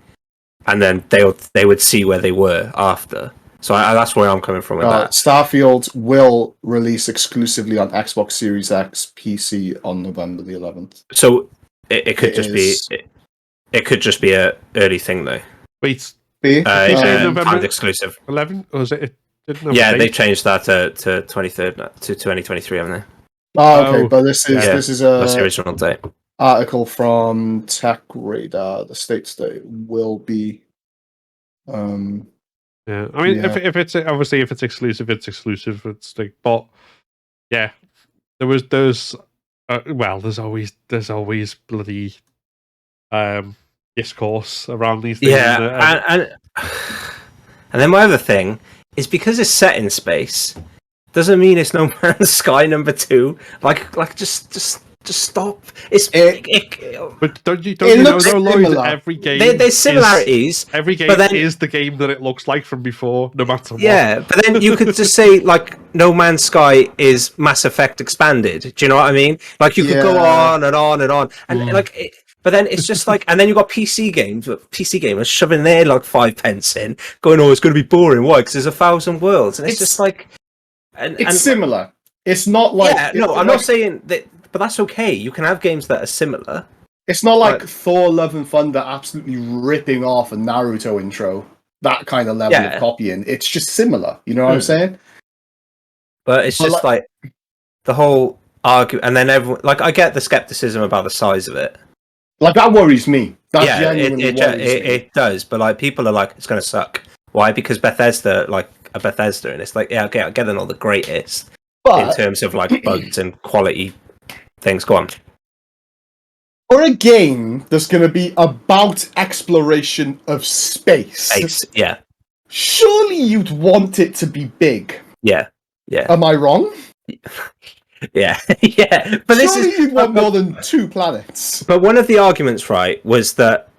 and then they would see where they were after. So that's where I'm coming from with that. Starfield will release exclusively on Xbox Series X, PC on November the 11th. So it could just be a early thing though. Wait, November exclusive 11, or was it? They changed that to 23rd to 2023, haven't they? Oh, okay, but this is that's the original date. Article from Tech Radar. The states that it will be. Yeah, I mean, if it's obviously if it's exclusive, it's exclusive. It's like, but yeah, there's always bloody discourse around these things. Yeah, and then my other thing is because it's set in space, doesn't mean it's No Man's Sky number 2. Like just stop. But don't you know, Lloyd, every game there's similarities. Every game is the game that it looks like from before, no matter what. Yeah, but then you could just say like No Man's Sky is Mass Effect expanded. Do you know what I mean? Like you could go on and on and on, and but then it's just like, and then you got PC gamers shoving their like 5 pence in, going, "Oh, it's going to be boring." Why? Because there's 1,000 worlds, and it's just like, it's similar. It's not like I'm not saying that. But that's okay. You can have games that are similar. It's not like Thor: Love and Thunder absolutely ripping off a Naruto intro. That kind of level of copying. It's just similar. You know what I'm saying? But it's just like the whole argue, and then everyone I get the skepticism about the size of it. Like that worries me. It does. But like people are like, it's going to suck. Why? Because Bethesda, like a Bethesda, and it's like, yeah, okay, I get they're not the greatest in terms of like bugs and quality. Things go on. For a game that's going to be about exploration of space, yeah. Surely you'd want it to be big. Yeah. Am I wrong? Yeah. But surely you'd want more than 2 planets. But one of the arguments, right, was that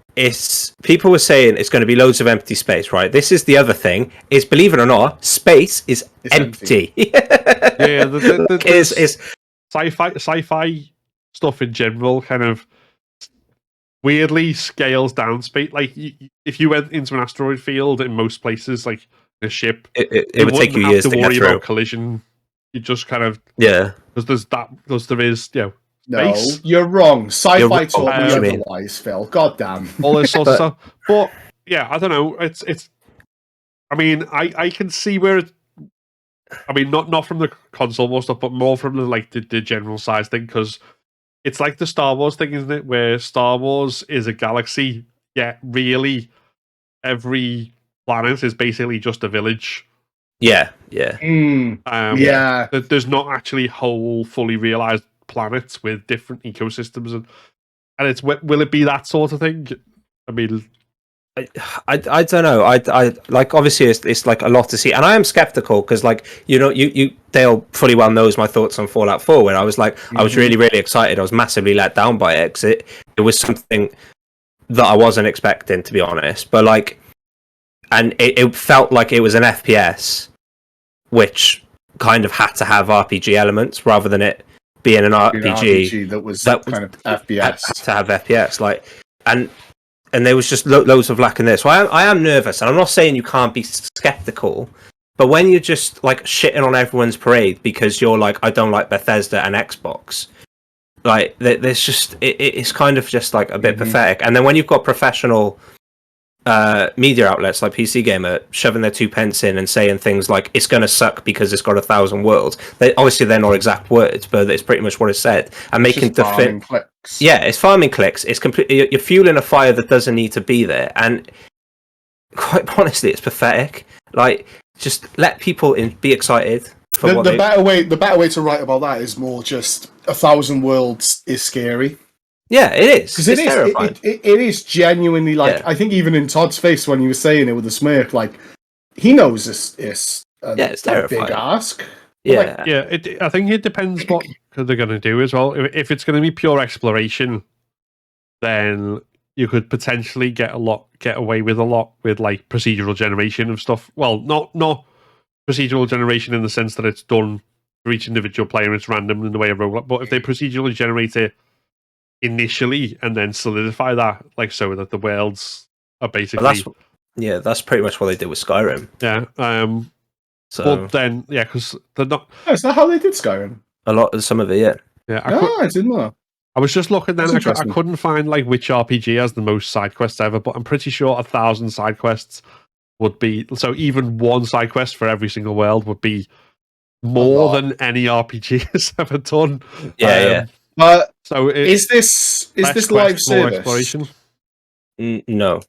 people were saying it's going to be loads of empty space, right? This is the other thing. Is believe it or not, space is empty. Is sci-fi stuff in general kind of weirdly scales down space. Like if you went into an asteroid field in most places, like a ship, it would take you years to worry get through. about collision. You just kind of because there is, No, space. you're wrong. Sci-fi taught me otherwise, Phil. God damn. All this sort of stuff. But yeah, I don't know. It's. I mean, I can see where it. I mean, not from the console war stuff, but more from the general size thing, because it's like the Star Wars thing, isn't it? Where Star Wars is a galaxy, yet really every planet is basically just a village. Yeah. Yeah. There's not actually whole, fully realized planets with different ecosystems, and it's will it be that sort of thing? I mean, I don't know. I like, obviously it's like a lot to see, and I am skeptical because, like, you Dale fully well knows my thoughts on Fallout 4, where I was like, I was really excited. I was massively let down by it because it was something that I wasn't expecting, to be honest. But like, and it felt like it was an FPS, which kind of had to have RPG elements rather than it being an RPG that was kind of FPS. Had to have FPS, like, and there was just loads of lack in there. So I am nervous, and I'm not saying you can't be skeptical, but when you're just like shitting on everyone's parade because you're like, I don't like Bethesda and Xbox, like there's just it's kind of just like a bit pathetic. And then when you've got professional media outlets like PC Gamer shoving their 2 pence in and saying things like it's going to suck because it's got 1,000 worlds, obviously they're not exact words, but it's pretty much what it said, and making farming clicks. Yeah, it's farming clicks. It's completely, you're fueling a fire that doesn't need to be there, and quite honestly, it's pathetic. Like, just let people be excited. The better way to write about that is more just 1,000 worlds is scary. Yeah, it is. Because it is genuinely like, I think even in Todd's face when he was saying it with a smirk, like, he knows it's a big ask. Yeah, I think it depends what they're going to do as well. If it's going to be pure exploration, then you could potentially get away with a lot with like procedural generation of stuff. Well, not procedural generation in the sense that it's done for each individual player, it's random in the way of roguelike. But if they procedurally generate it initially and then solidify that, like, so that the worlds are basically that's pretty much what they did with Skyrim. But then because they're not. Oh, is that how they did Skyrim? Some of it, I didn't know. I was just looking then. I couldn't find like which RPG has the most side quests ever, but I'm pretty sure 1,000 side quests would be, so even one side quest for every single world would be more than any RPG has ever done. But so is this live service? Exploration? No.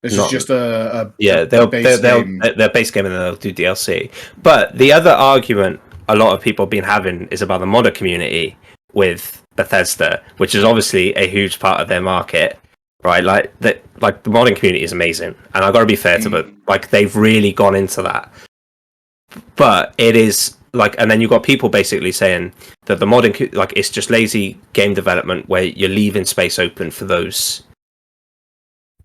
This is just a their base game and then they'll do DLC. But the other argument a lot of people have been having is about the modder community with Bethesda, which is obviously a huge part of their market, right? Like the modding community is amazing, and I've got to be fair to them. Like, they've really gone into that. But it is like, and then you've got people basically saying that the modding, like, it's just lazy game development where you're leaving space open for those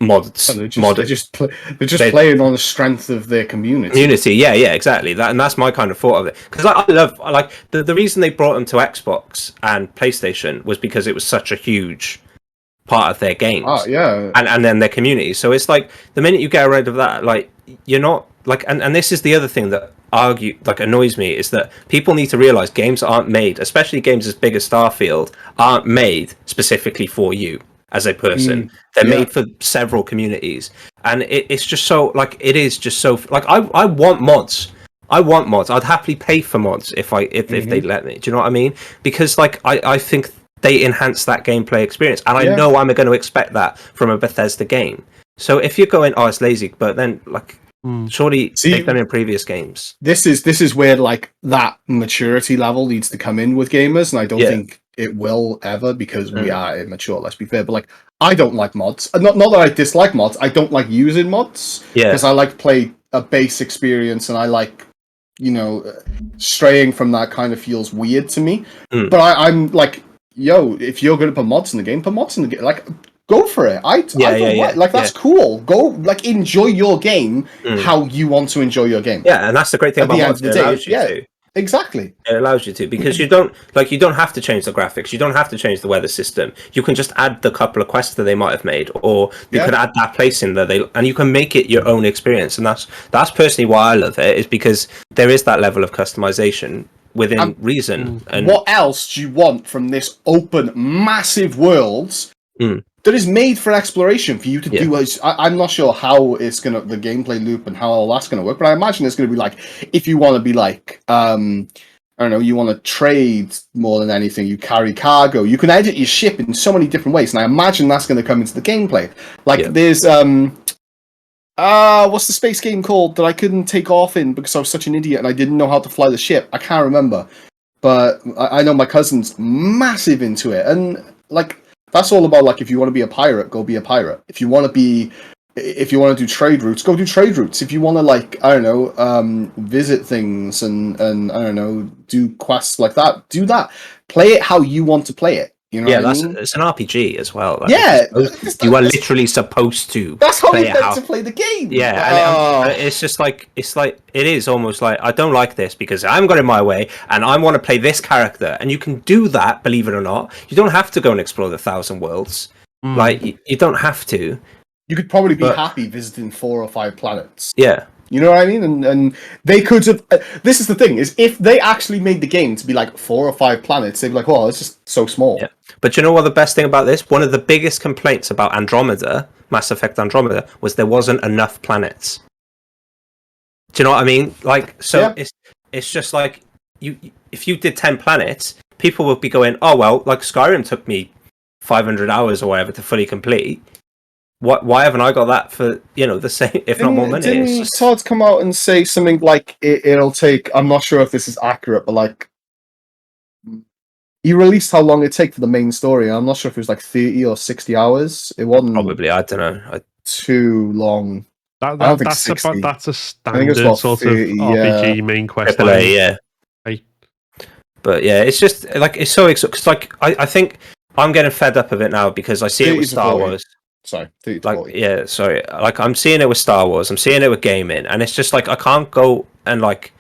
mods. They're just playing on the strength of their community. Yeah, exactly. And that's my kind of thought of it. Because I love, like, the reason they brought them to Xbox and PlayStation was because it was such a huge part of their games. And then their community. So it's like, the minute you get rid of that, like, you're not like, and this is the other thing that annoys me, is that people need to realize games aren't made, especially games as big as Starfield, aren't made specifically for you as a person. They're made for several communities, and it's just so, like, it is just so, like, I want mods. I'd happily pay for mods if they let me. Do you know what I mean? Because, like, I think they enhance that gameplay experience, and I know I'm going to expect that from a Bethesda game. So if you're going, it's lazy, but then, like, surely they've done in previous games. This is where, like, that maturity level needs to come in with gamers, and I don't think it will ever, because we are immature, let's be fair. But, like, I don't like mods. Not that I dislike mods. I don't like using mods, because I like to play a base experience, and I like, straying from that kind of feels weird to me. But I'm like, if you're going to put mods in the game, put mods in the game. Like, go for it. That's cool. Go, like, enjoy your game how you want to enjoy your game. Yeah, and that's the great thing about mods. It allows you to. Exactly. It allows you to, because you don't have to change the graphics. You don't have to change the weather system. You can just add the couple of quests that they might have made, or you can add that place in there, and you can make it your own experience. And that's personally why I love it, is because there is that level of customization within reason. And what else do you want from this open, massive world that is made for exploration for you to do? I'm not sure how it's gonna, the gameplay loop and how all that's gonna work, but I imagine it's gonna be like, if you want to be like, I don't know, you want to trade more than anything, you carry cargo, you can edit your ship in so many different ways, and I imagine that's going to come into the gameplay. Like, there's, what's the space game called that I couldn't take off in because I was such an idiot and I didn't know how to fly the ship? I can't remember. But I know my cousin's massive into it, and, like, that's all about, like, if you want to be a pirate, go be a pirate. If you want to do trade routes, go do trade routes. If you want to, like, I don't know, visit things and I don't know, do quests like that, do that. Play it how you want to play it. You know what I mean? It's an RPG as well. Like, you are literally supposed to. That's how you're meant to play the game. Yeah, and it's just like it is almost like, I don't like this because I haven't got it my way, and I want to play this character. And you can do that, believe it or not. You don't have to go and explore the 1,000 worlds. Like, you don't have to. You could probably be happy visiting 4 or 5 planets. Yeah. You know what I mean? And they could have... this is the thing, is if they actually made the game to be like 4 or 5 planets, they'd be like, well, it's just so small. Yeah. But you know what the best thing about this? One of the biggest complaints about Andromeda, Mass Effect Andromeda, was there wasn't enough planets. Do you know what I mean? Like, so it's just like, if you did 10 planets, people would be going, oh, well, like Skyrim took me 500 hours or whatever to fully complete. Why haven't I got that for, the same, if not more money? Didn't Todd come out and say something like, it'll take, I'm not sure if this is accurate, but like, he released how long it take for the main story. I'm not sure if it was like 30 or 60 hours. It wasn't probably, I don't know, too long. That's a standard sort 30, of RPG main quest line. AAA, but yeah, it's just like, it's so because like I think I'm getting fed up of it now because I see it with Star Wars. Sorry, like I'm seeing it with Star Wars, I'm seeing it with gaming, and it's just like I can't go and like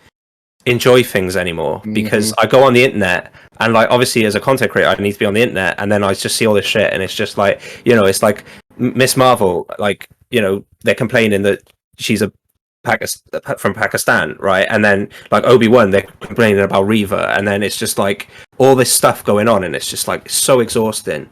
enjoy things anymore because I go on the internet, and like obviously as a content creator I need to be on the internet, and then I just see all this shit, and it's just like, it's like Miss Marvel, like, they're complaining that she's from Pakistan, right? And then like Obi-Wan, they're complaining about Reva, and then it's just like all this stuff going on, and it's just like so exhausting.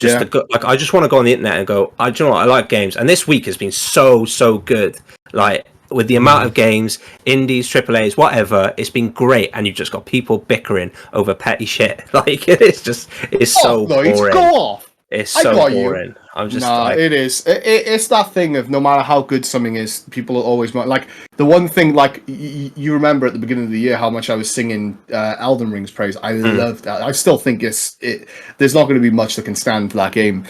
Like, I just want to go on the internet and go, do you know what? I like games, and this week has been so good. Like, with the amount of games, indies, AAAs, whatever, it's been great. And you've just got people bickering over petty shit. Like, it's so boring. Go off. It's so boring. I'm just it is. It's that thing of no matter how good something is, people are always like the one thing. Like you remember at the beginning of the year how much I was singing Elden Ring's praise. I loved that. I still think there's not going to be much that can stand for that game.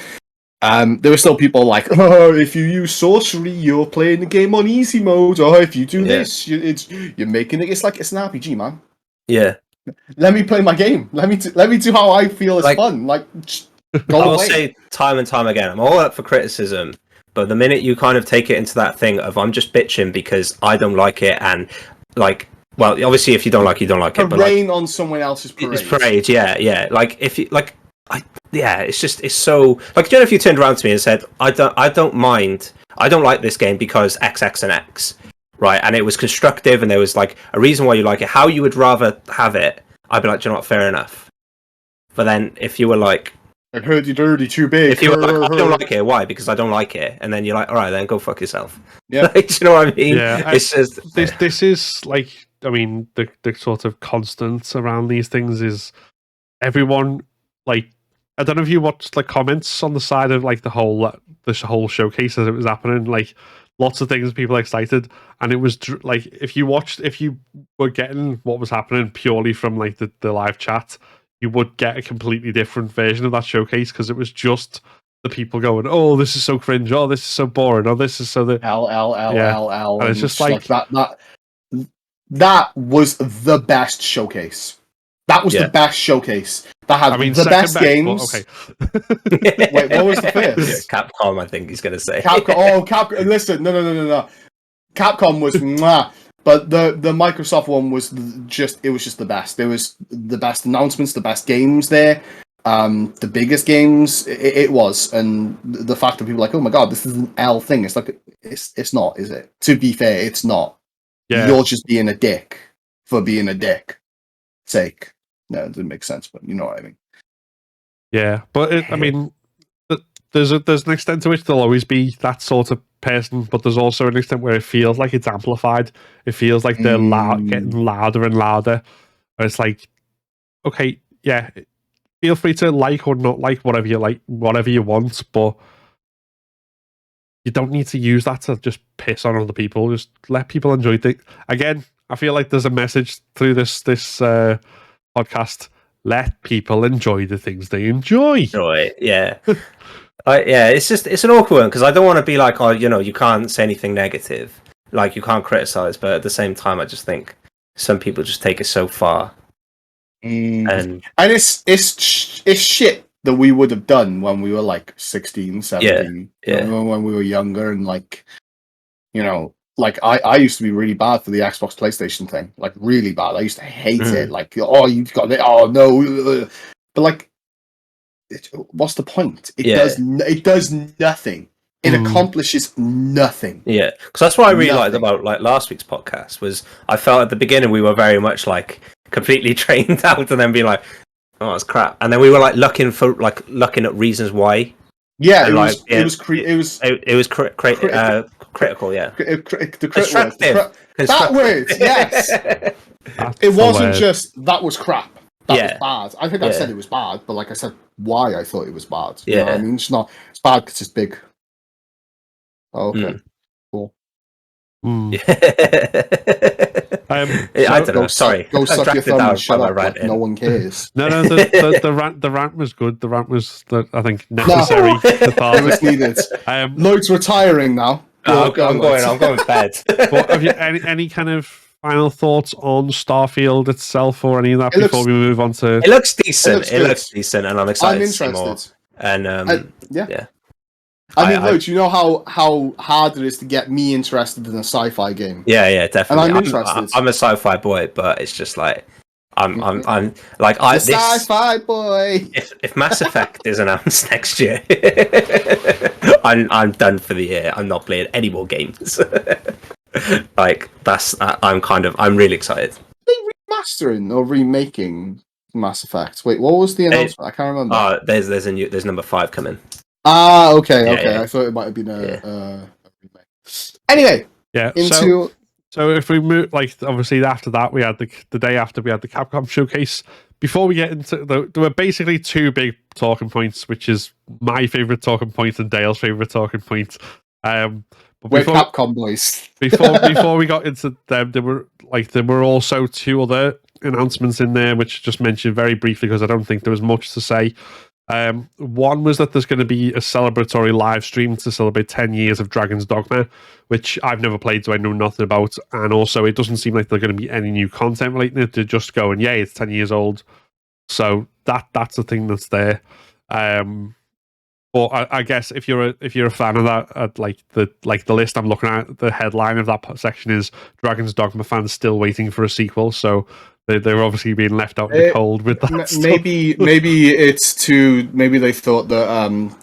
There were still people like, oh, if you use sorcery, you're playing the game on easy mode. Or if you do this, you're making it. It's like it's an RPG, man. Yeah. Let me play my game. Let me do how I feel is fun. Like. I will say time and time again, I'm all up for criticism, but the minute you kind of take it into that thing of I'm just bitching because I don't like it, and like, well, obviously if you don't like it, you don't like it. But rain on someone else's parade. It's parade, yeah. Like if you like, it's so like, if you turned around to me and said I don't mind, I don't like this game because XX and X, right? And it was constructive, and there was like a reason why you like it, how you would rather have it. I'd be like, do you know what? Fair enough. But then if you were like, I've heard you dirty too big. If you're like, I don't like it, why? Because I don't like it. And then you're like, all right, then go fuck yourself. Yeah. Like, do you know what I mean? Yeah. It's just this is like, I mean, the sort of constant around these things is everyone, like, I don't know if you watched like comments on the side of like the whole showcase as it was happening, like lots of things, people excited, and it was like if you were getting what was happening purely from like the live chat, you would get a completely different version of that showcase because it was just the people going, "Oh, this is so cringe. Oh, this is so boring. Oh, this is so the L." And it's just like that was the best showcase. That was the best showcase. That had the best games. Okay. Wait, what was the first? Capcom, I think he's going to say. Capcom. Listen, no. Capcom was mwah. But the Microsoft one was just the best. There was the best announcements, the best games there, the biggest games. It was, and the fact that people were like, oh my god, this is an L thing. It's like it's not, is it? To be fair, it's not. Yeah. You're just being a dick for being a dick. sake. No, it doesn't make sense, but you know what I mean. Yeah, but I mean, there's an extent to which there'll always be that sort of person, but there's also an extent where it feels like it's amplified. It feels like they're getting louder and louder. And it's like, okay, yeah, feel free to like or not like whatever you want, but you don't need to use that to just piss on other people. Just let people enjoy things. Again, I feel like there's a message through this podcast. Let people enjoy the things they enjoy. Yeah. It's an awkward one because I don't want to be like, oh, you can't say anything negative, like you can't criticize, but at the same time, I just think some people just take it so far. And it's shit that we would have done when we were like 16, 17, when we were younger, and like, like I used to be really bad for the Xbox PlayStation thing, like really bad. I used to hate it, like, oh, you've got it, oh no, but like, what's the point? It does nothing. It accomplishes nothing. Yeah, because that's what I really liked about like last week's podcast was I felt at the beginning we were very much like completely trained out, and then being like, oh, that's crap, and then we were like looking at reasons why. Yeah, and, it was critical. Yeah, the that word. Yes, it wasn't just that was crap. That was bad. I think I said it was bad, but like I said, why I thought it was bad. You know what I mean? It's not. It's bad because it's big. Oh, okay. Cool. I don't know. Sorry, go suck your thumb and shut up. Like no one cares. No. The rant was good. The rant was, I think, necessary. It was needed. Lloyd's retiring now. I'm going to bed. But have you any kind of final thoughts on Starfield itself or any of that before we move on to? It looks decent. It looks decent, and I'm excited. I'm interested. To see more. And yeah. I mean, Lloyd, you know how hard it is to get me interested in a sci-fi game. Yeah, definitely. And I'm interested. I'm a sci-fi boy, but it's just like I'm like sci-fi boy. If Mass Effect is announced next year, I'm done for the year. I'm not playing any more games. Like I'm really excited. Are they remastering or remaking Mass Effect? Wait, what was the announcement? I can't remember. There's number 5 coming. Okay. I thought it might have been a remake. Anyway, so if we move, like, obviously after that we had the day after we had the Capcom Showcase. Before we get into there were basically 2 big talking points, which is my favorite talking point and Dale's favorite talking point. We're Capcom boys. before we got into them, there were also 2 other announcements in there, which I just mentioned very briefly because I don't think there was much to say. One was that there's going to be a celebratory live stream to celebrate 10 years of Dragon's Dogma, which I've never played, so I know nothing about. And also, it doesn't seem like there's going to be any new content relating to it. They're just going, yay, it's 10 years old. So that's the thing that's there. But I guess if you're a fan of that, like the list I'm looking at, the headline of that section is Dragon's Dogma fans still waiting for a sequel. So they're obviously being left out in the cold with that. Maybe maybe they thought that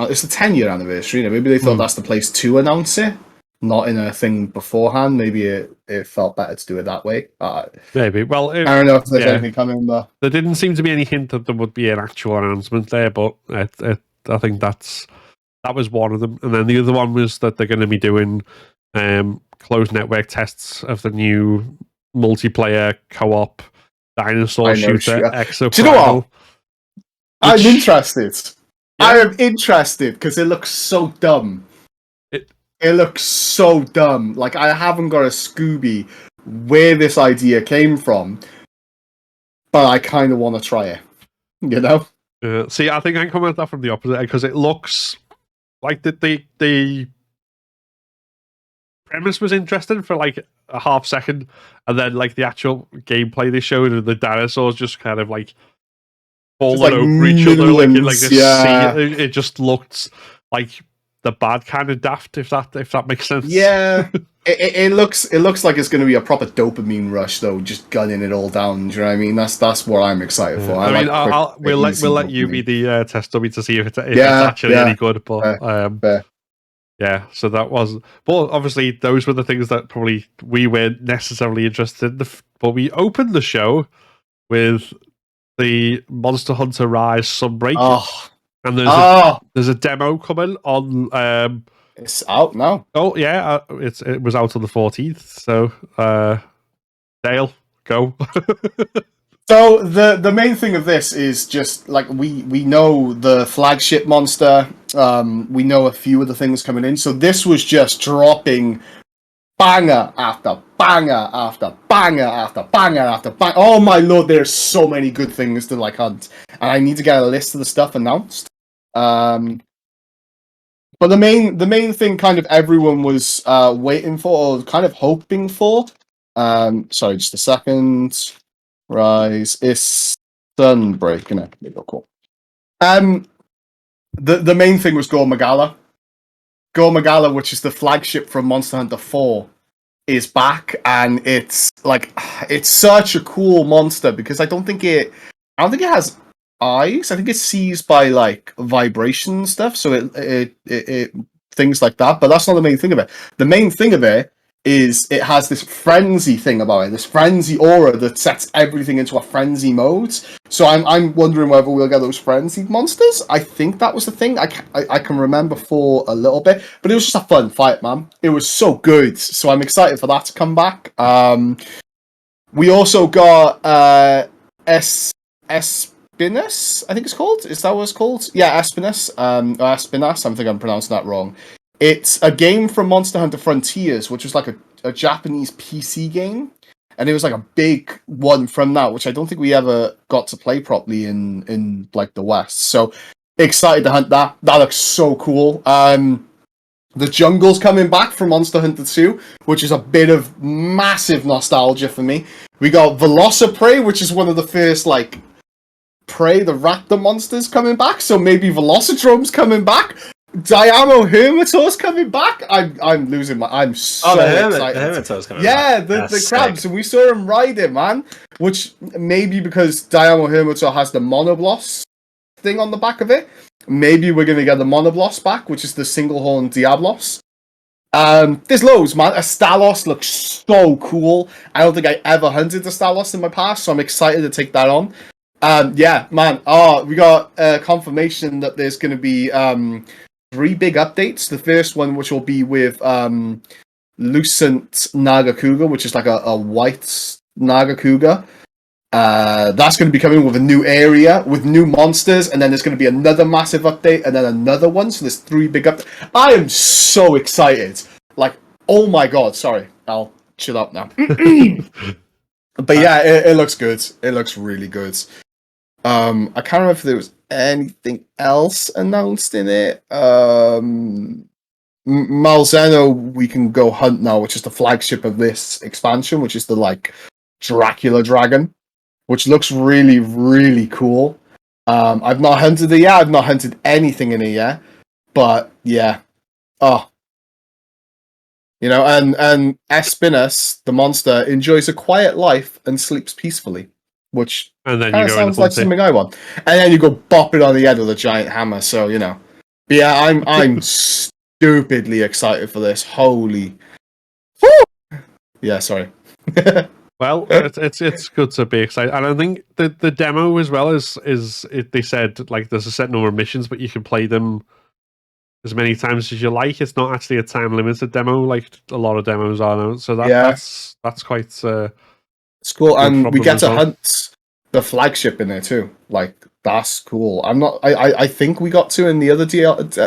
it's the 10-year anniversary. Maybe they thought that's the place to announce it, not in a thing beforehand. Maybe it felt better to do it that way. Maybe. Well, I don't know if there's anything coming, but there didn't seem to be any hint that there would be an actual announcement there. But I think that was one of them, and then the other one was that they're going to be doing closed network tests of the new multiplayer co-op dinosaur shooter Exo. Do you know what? I'm interested. Yeah. I am interested because it looks so dumb. It looks so dumb. Like, I haven't got a Scooby where this idea came from, but I kind of want to try it. You know? See, I think I come at that from the opposite because it looks like the premise was interesting for like a half second, and then like the actual gameplay they showed of the dinosaurs just kind of like falling over each other like in like a sea. It just looked like the bad kind of daft, if that makes sense. Yeah. It looks like it's going to be a proper dopamine rush though, just gunning it all down. Do you know what I mean? That's what I'm excited for. We'll let you be the test dummy to see if it's actually any good. But yeah, so that was. But obviously, those were the things that probably we weren't necessarily interested in. But we opened the show with the Monster Hunter Rise Sunbreak. Oh, and there's a demo coming on. It's out now. Oh yeah, it was out on the 14th. So Dale, go. So the main thing of this is just like we know the flagship monster. We know a few of the things coming in. So this was just dropping banger after banger after banger after banger after banger. Oh my lord, there's so many good things to like hunt, and I need to get a list of the stuff announced. But the main thing, kind of everyone was waiting for, or kind of hoping for. Sorry, just a second. Rise is Sunbreak, innit? There you go, cool. The main thing was Gore Magala. Gore Magala, which is the flagship from Monster Hunter 4, is back, and it's such a cool monster because I don't think it has eyes. I think it sees by like vibration stuff, so it things like that. But that's not the main thing of it. The main thing of it is it has this frenzy thing about it, this frenzy aura that sets everything into a frenzy mode. So I'm wondering whether we'll get those frenzied monsters. I think that was the thing. I can remember for a little bit, but it was just a fun fight, man. It was so good. So I'm excited for that to come back. We also got Espinas, I think it's called. Is that what it's called? Yeah, Espinas. Espinas. I think I'm pronouncing that wrong. It's a game from Monster Hunter Frontiers, which was like a Japanese PC game. And it was like a big one from that, which I don't think we ever got to play properly in like the West. So excited to hunt that. That looks so cool. The jungle's coming back from Monster Hunter 2, which is a bit of massive nostalgia for me. We got Velociprey, which is one of the first like Prey, the raptor monsters coming back. So maybe Velocidrome's coming back. Diamo Hermitaur's coming back. I'm losing my. I'm so excited. The Hermitaur's coming back. Yeah, the crabs, and we saw him ride it, man. Which maybe because Diamo Hermitaur has the Monobloss thing on the back of it, maybe we're gonna get the Monobloss back, which is the single horn Diablos. There's loads, man. A Stalos looks so cool. I don't think I ever hunted a Stalos in my past, so I'm excited to take that on. Yeah, man. We got confirmation that there's gonna be 3 big updates. The first one, which will be with Lucent Nagakuga, which is like a white Nagakuga. That's going to be coming with a new area, with new monsters, and then there's going to be another massive update, and then another one. So there's 3 big updates. I am so excited. Like, oh my god. Sorry, I'll chill up now. But yeah, it looks good. It looks really good. I can't remember if there was anything else announced in it. Malzeno, we can go hunt now, which is the flagship of this expansion, which is the like Dracula dragon, which looks really, really cool. I've not hunted it yet. I've not hunted anything in it yet. But yeah. Oh. You know, and Espinas, the monster, enjoys a quiet life and sleeps peacefully. Which and then kind of sounds like something I want. And then you go bop it on the head with a giant hammer. So you know, but yeah, I'm stupidly excited for this. Holy, woo! Yeah, sorry. Well, it's good to be excited, and I think the demo as well they said like there's a set number of missions, but you can play them as many times as you like. It's not actually a time limited demo like a lot of demos are now. So that's quite. It's cool, and we get to hunt the flagship in there too. Like that's cool. I think we got to in the other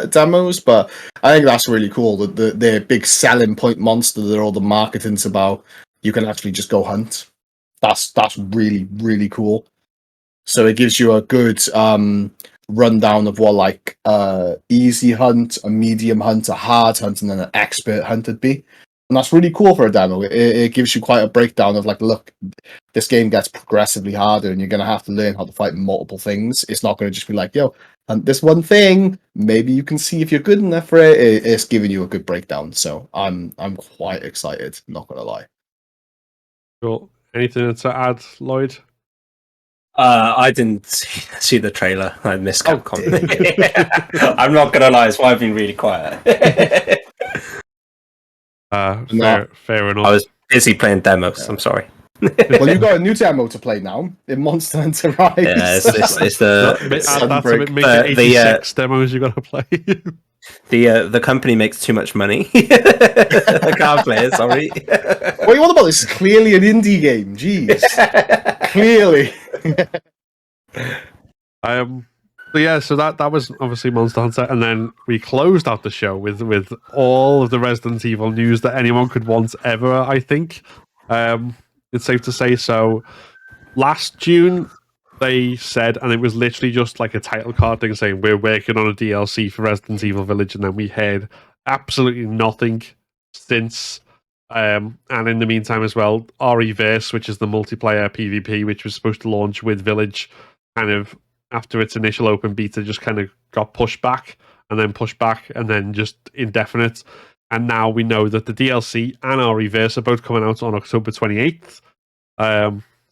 demos, but I think that's really cool. The big selling point monster that all the marketing's about, you can actually just go hunt. That's really, really cool. So it gives you a good rundown of what like easy hunt, a medium hunt, a hard hunt, and then an expert hunt would be. And that's really cool for a demo. It gives you quite a breakdown of like, look, this game gets progressively harder and you're going to have to learn how to fight multiple things. It's not going to just be like, yo, hunt this one thing. Maybe you can see if you're good enough for it. It's giving you a good breakdown. So I'm quite excited, not going to lie. Cool. Anything to add, Lloyd? I didn't see the trailer. I missed Capcom. I'm not going to lie, it's why I've been really quiet. Fair enough. I was busy playing demos. I'm sorry. Well, you've got a new demo to play now in Monster Hunter Rise. Yeah, it's the that's a bit, make it 86 demos you got to play. The company makes too much money. I can't play it. Sorry. What are you on about? This is clearly an indie game. Jeez, clearly. So yeah, so that was obviously Monster Hunter, and then we closed out the show with all of the Resident Evil news that anyone could want ever. I think it's safe to say. So last June they said, and it was literally just like a title card thing saying we're working on a DLC for Resident Evil Village, and then we heard absolutely nothing since. And in the meantime as well, REverse, which is the multiplayer PvP, which was supposed to launch with Village, kind of after its initial open beta, just kind of got pushed back and then just indefinite. And now we know that the DLC and REverse are both coming out on October 28th.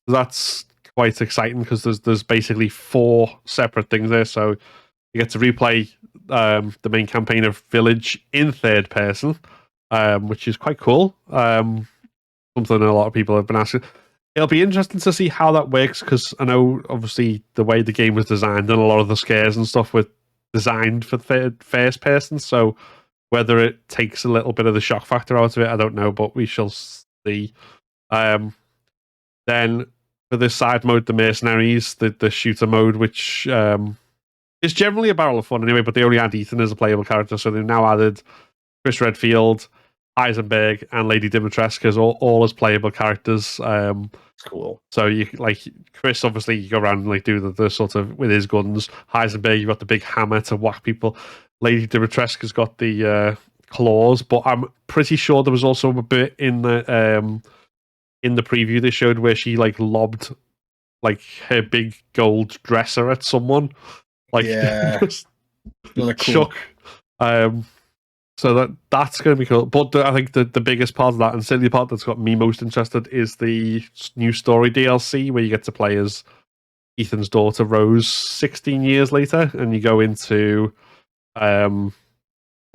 That's quite exciting because there's basically 4 separate things there. So you get to replay the main campaign of Village in third person, which is quite cool. Something a lot of people have been asking. It'll be interesting to see how that works because I know obviously the way the game was designed and a lot of the scares and stuff were designed for first person. So whether it takes a little bit of the shock factor out of it, I don't know, but we shall see. Then for the side mode, the Mercenaries, the shooter mode, which is generally a barrel of fun anyway, but they only add Ethan as a playable character, so they've now added Chris Redfield, Heisenberg, and Lady Dimitrescu as all as playable characters. Cool. So you like Chris, obviously you go around and like do the sort of with his guns. Heisenberg, you've got the big hammer to whack people. Lady Dimitrescu's got the claws, but I'm pretty sure there was also a bit in the preview they showed where she like lobbed like her big gold dresser at someone. Like yeah, cool. Shook. So that's going to be cool. But I think the biggest part of that, and certainly the part that's got me most interested, is the new story DLC where you get to play as Ethan's daughter Rose 16 years later, and you go into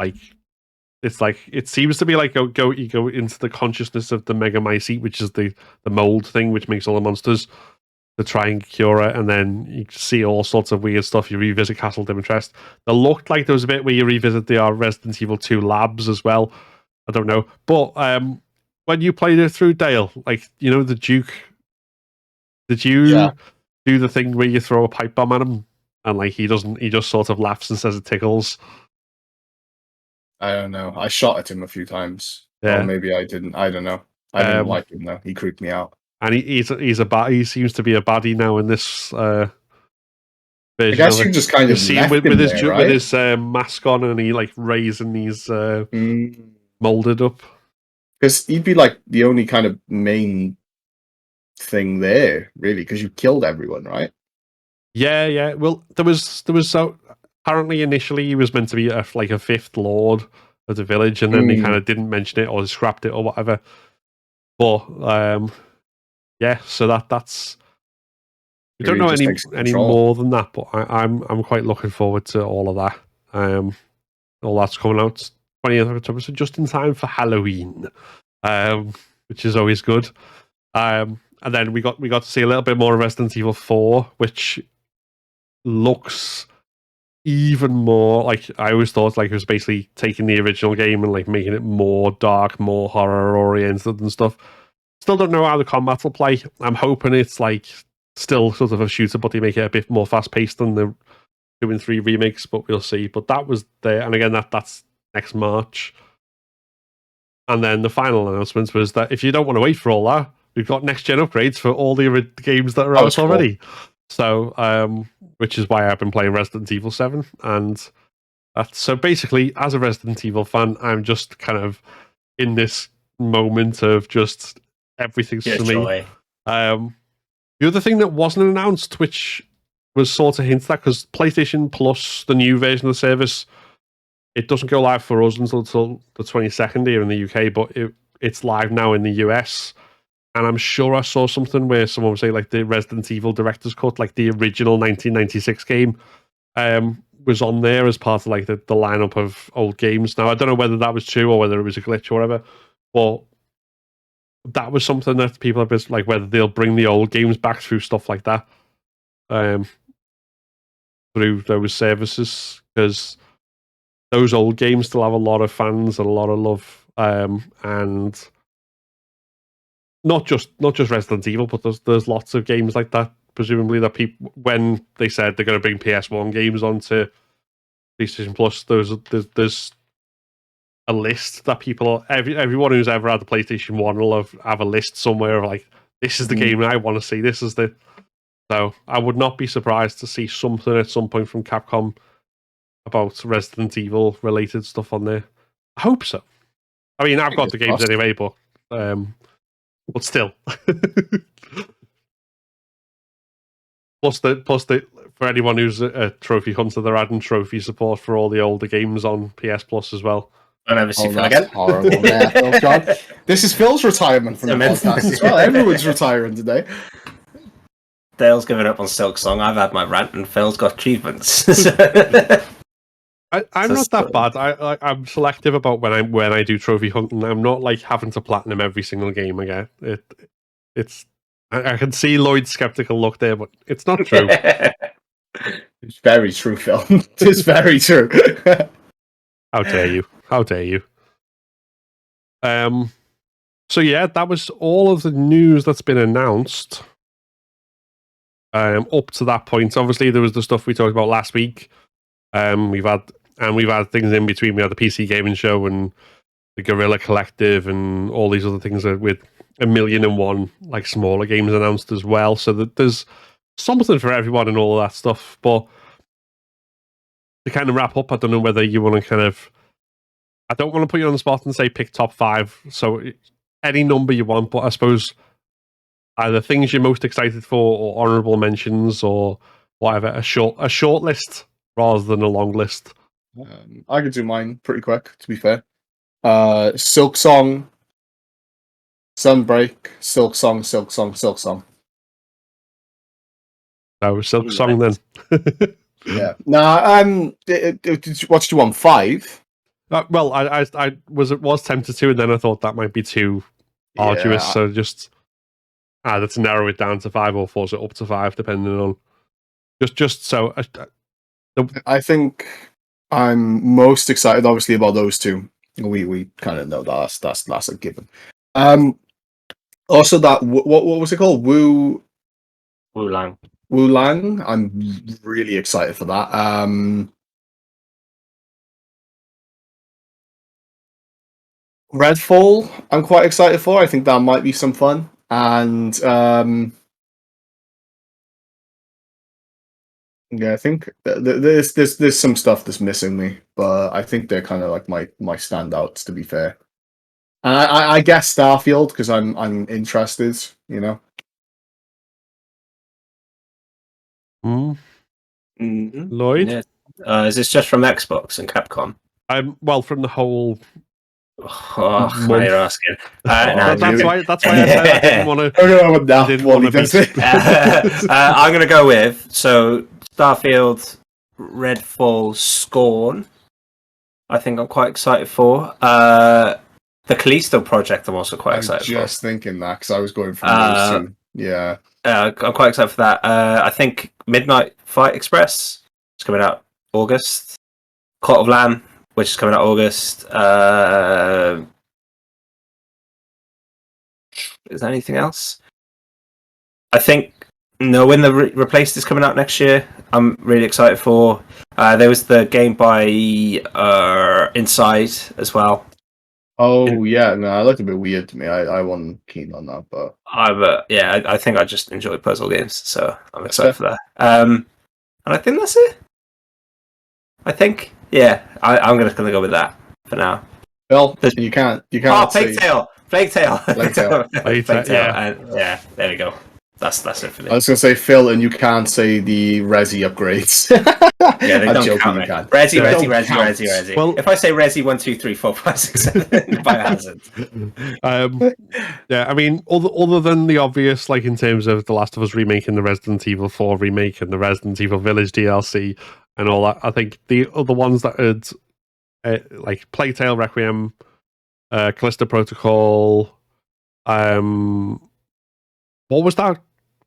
it seems to be like you go into the consciousness of the Megamycete, which is the mold thing which makes all the monsters, to try and cure it, and then you see all sorts of weird stuff. You revisit Castle Dimitrescu. There looked like there was a bit where you revisit the Resident Evil 2 labs as well. I don't know. But when you played it through, Dale, like, you know, the Duke, did you do the thing where you throw a pipe bomb at him and like he just sort of laughs and says it tickles? I don't know. I shot at him a few times. Yeah. Or maybe I didn't. I don't know. I didn't like him though. He creeped me out. And he seems to be a baddie now in this version. I guess you just kind of see left with him his there, right? with his mask on, and he like raising these molded up. Because he'd be like the only kind of main thing there, really, because you killed everyone, right? Yeah. Well, there was so apparently initially he was meant to be a fifth lord of the village, and then they kind of didn't mention it or scrapped it or whatever. But yeah, so that's we don't know any more than that, but I'm quite looking forward to all of that. All that's coming out 20th of October, so just in time for Halloween, which is always good. And then we got to see a little bit more of Resident Evil 4, which looks even more like, I always thought like it was basically taking the original game and like making it more dark, more horror oriented and stuff. Still don't know how the combat will play. I'm hoping it's like still sort of a shooter, but they make it a bit more fast paced than the 2 and 3 remakes, but we'll see. But that was there, and again that's next March. And then the final announcement was that if you don't want to wait for all that, we've got next gen upgrades for all the games that are out already. So, which is why I've been playing Resident Evil 7, and so basically, as a Resident Evil fan, I'm just kind of in this moment of just everything's for me. The other thing that wasn't announced, which was sort of hinted at, because PlayStation Plus, the new version of the service, it doesn't go live for us until the 22nd here in the UK, but it's live now in the US. And I'm sure I saw something where someone would say like the Resident Evil Director's Cut, like the original 1996 game, was on there as part of like the lineup of old games. Now, I don't know whether that was true or whether it was a glitch or whatever, but that was something that people have been like, whether they'll bring the old games back through stuff like that, through those services, because those old games still have a lot of fans and a lot of love, and not just Resident Evil, but there's lots of games like that. Presumably, that people, when they said they're going to bring PS1 games onto PlayStation Plus, there's a list that people, everyone who's ever had the PlayStation 1 will have a list somewhere of like, this is the game I want to see. This is the. So I would not be surprised to see something at some point from Capcom about Resident Evil related stuff on there. I hope so. I mean, I've got the games anyway, but still. plus the for anyone who's a trophy hunter, they're adding trophy support for all the older games on PS Plus as well. I never see Phil again. Horrible. Yeah, God. This is Phil's retirement from the podcast as well. Everyone's retiring today. Dale's given up on Silk Song. I've had my rant, and Phil's got achievements. I'm not that bad. I'm selective about when I do trophy hunting. I'm not like having to platinum every single game I get. It's I can see Lloyd's skeptical look there, but it's not true. It's very true, Phil. It's very true. How dare you? How dare you? So yeah, that was all of the news that's been announced. Up to that point, obviously there was the stuff we talked about last week. We've had things in between. We had the PC Gaming Show and the Guerrilla Collective and all these other things with 1,000,001 like smaller games announced as well. So there's something for everyone and all of that stuff. But to kind of wrap up, I don't know whether you want to kind of. I don't want to put you on the spot and say pick top 5. So any number you want, but I suppose either things you're most excited for, or honorable mentions, or whatever. A short list rather than a long list. I could do mine pretty quick, to be fair. Silk Song, Sunbreak, Silk Song, Silk Song, Silk Song. No, Silk Song then. Yeah. Nah. What do you want? 5? Well, I was tempted to, and then I thought that might be too arduous. So just let's narrow it down to 5 or force it up to 5, depending on just so. I think I'm most excited, obviously, about those two. We kind of know that's a given. Also, that what was it called? Wu Lang. I'm really excited for that. Redfall, I'm quite excited for. I think that might be some fun. And yeah, I think there's some stuff that's missing me, but I think they're kind of like my standouts, to be fair. And I guess Starfield, because I'm interested, you know. Lloyd, yeah. Is this just from Xbox and Capcom? Well, from the whole. Oh, now you're asking. That's why I said I didn't want to. I'm going to go with Starfield, Redfall, Scorn. I think I'm quite excited for. The Callisto project, I'm also quite excited for. Just thinking that, because I was going for those two. Yeah. I'm quite excited for that. I think Midnight Fight Express is coming out August. Court of Lamb, which is coming out August. Is there anything else? I think When the Replaced is coming out next year, I'm really excited for. There was the game by Inside as well. Oh, yeah. No, that looked a bit weird to me. I wasn't keen on that, but... I think I just enjoy puzzle games, so I'm excited for that. And I think that's it. I think, yeah, I'm going to go with that for now. Well, you can't. Plague Tale. Plague Tale. Yeah, there we go. That's it for me. I was going to say Phil, and you can't say the Resi upgrades. Yeah, they don't count. Resi. Well, if I say Resi 1, 2, 3, 4, 5, 6, 7, biohazard. Yeah, I mean, other than the obvious, like in terms of The Last of Us remake and the Resident Evil 4 remake and the Resident Evil Village DLC and all that, I think the other ones that had like Plague Tale Requiem, Callisto Protocol, What was that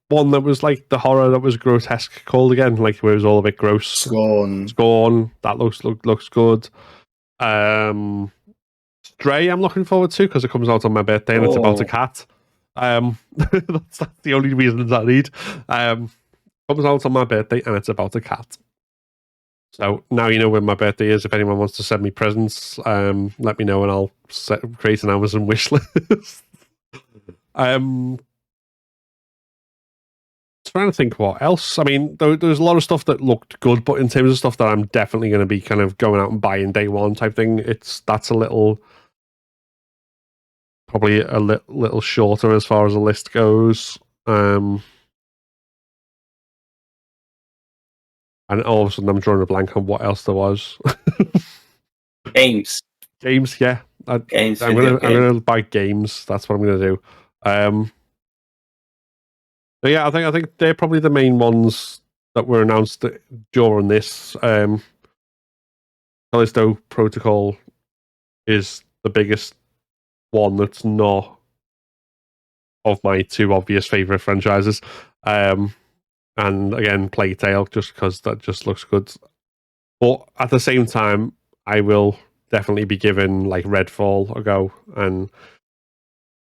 one that was like the horror that was grotesque called again? Like where it was all a bit gross. Scorn. That looks good. Stray, I'm looking forward to because it comes out on my birthday and it's about a cat. That's the only reasons I need. Comes out on my birthday and it's about a cat. So now you know when my birthday is. If anyone wants to send me presents, let me know and I'll create an Amazon wish list. Trying to think what else. I mean, there's a lot of stuff that looked good, but in terms of stuff that I'm definitely going to be kind of going out and buying day one type thing, that's a little, probably a little shorter as far as the list goes. And all of a sudden I'm drawing a blank on what else there was. Games, yeah. I'm gonna buy games. That's what I'm gonna do. But yeah, I think they're probably the main ones that were announced during this. Callisto Protocol is the biggest one that's not of my two obvious favorite franchises. And again, Plague Tale, just because that just looks good. But at the same time, I will definitely be giving like Redfall a go, and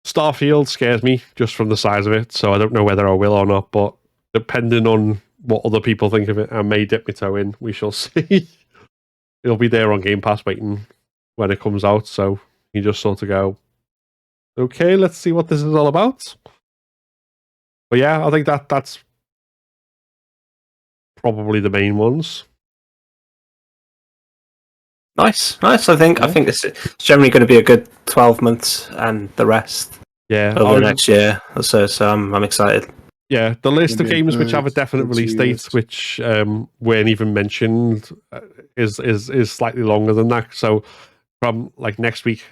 Starfield scares me just from the size of it, so I don't know whether I will or not, but depending on what other people think of it, I may dip my toe in. We shall see. It'll be there on Game Pass waiting when it comes out, so you just sort of go, okay, let's see what this is all about. But yeah, I think that's probably the main ones. Nice. I think it's generally going to be a good 12 months and the rest. Yeah, over the next year or so. So I'm excited. Yeah, the list of games which have a definite release date, which weren't even mentioned, is slightly longer than that. So from like next week,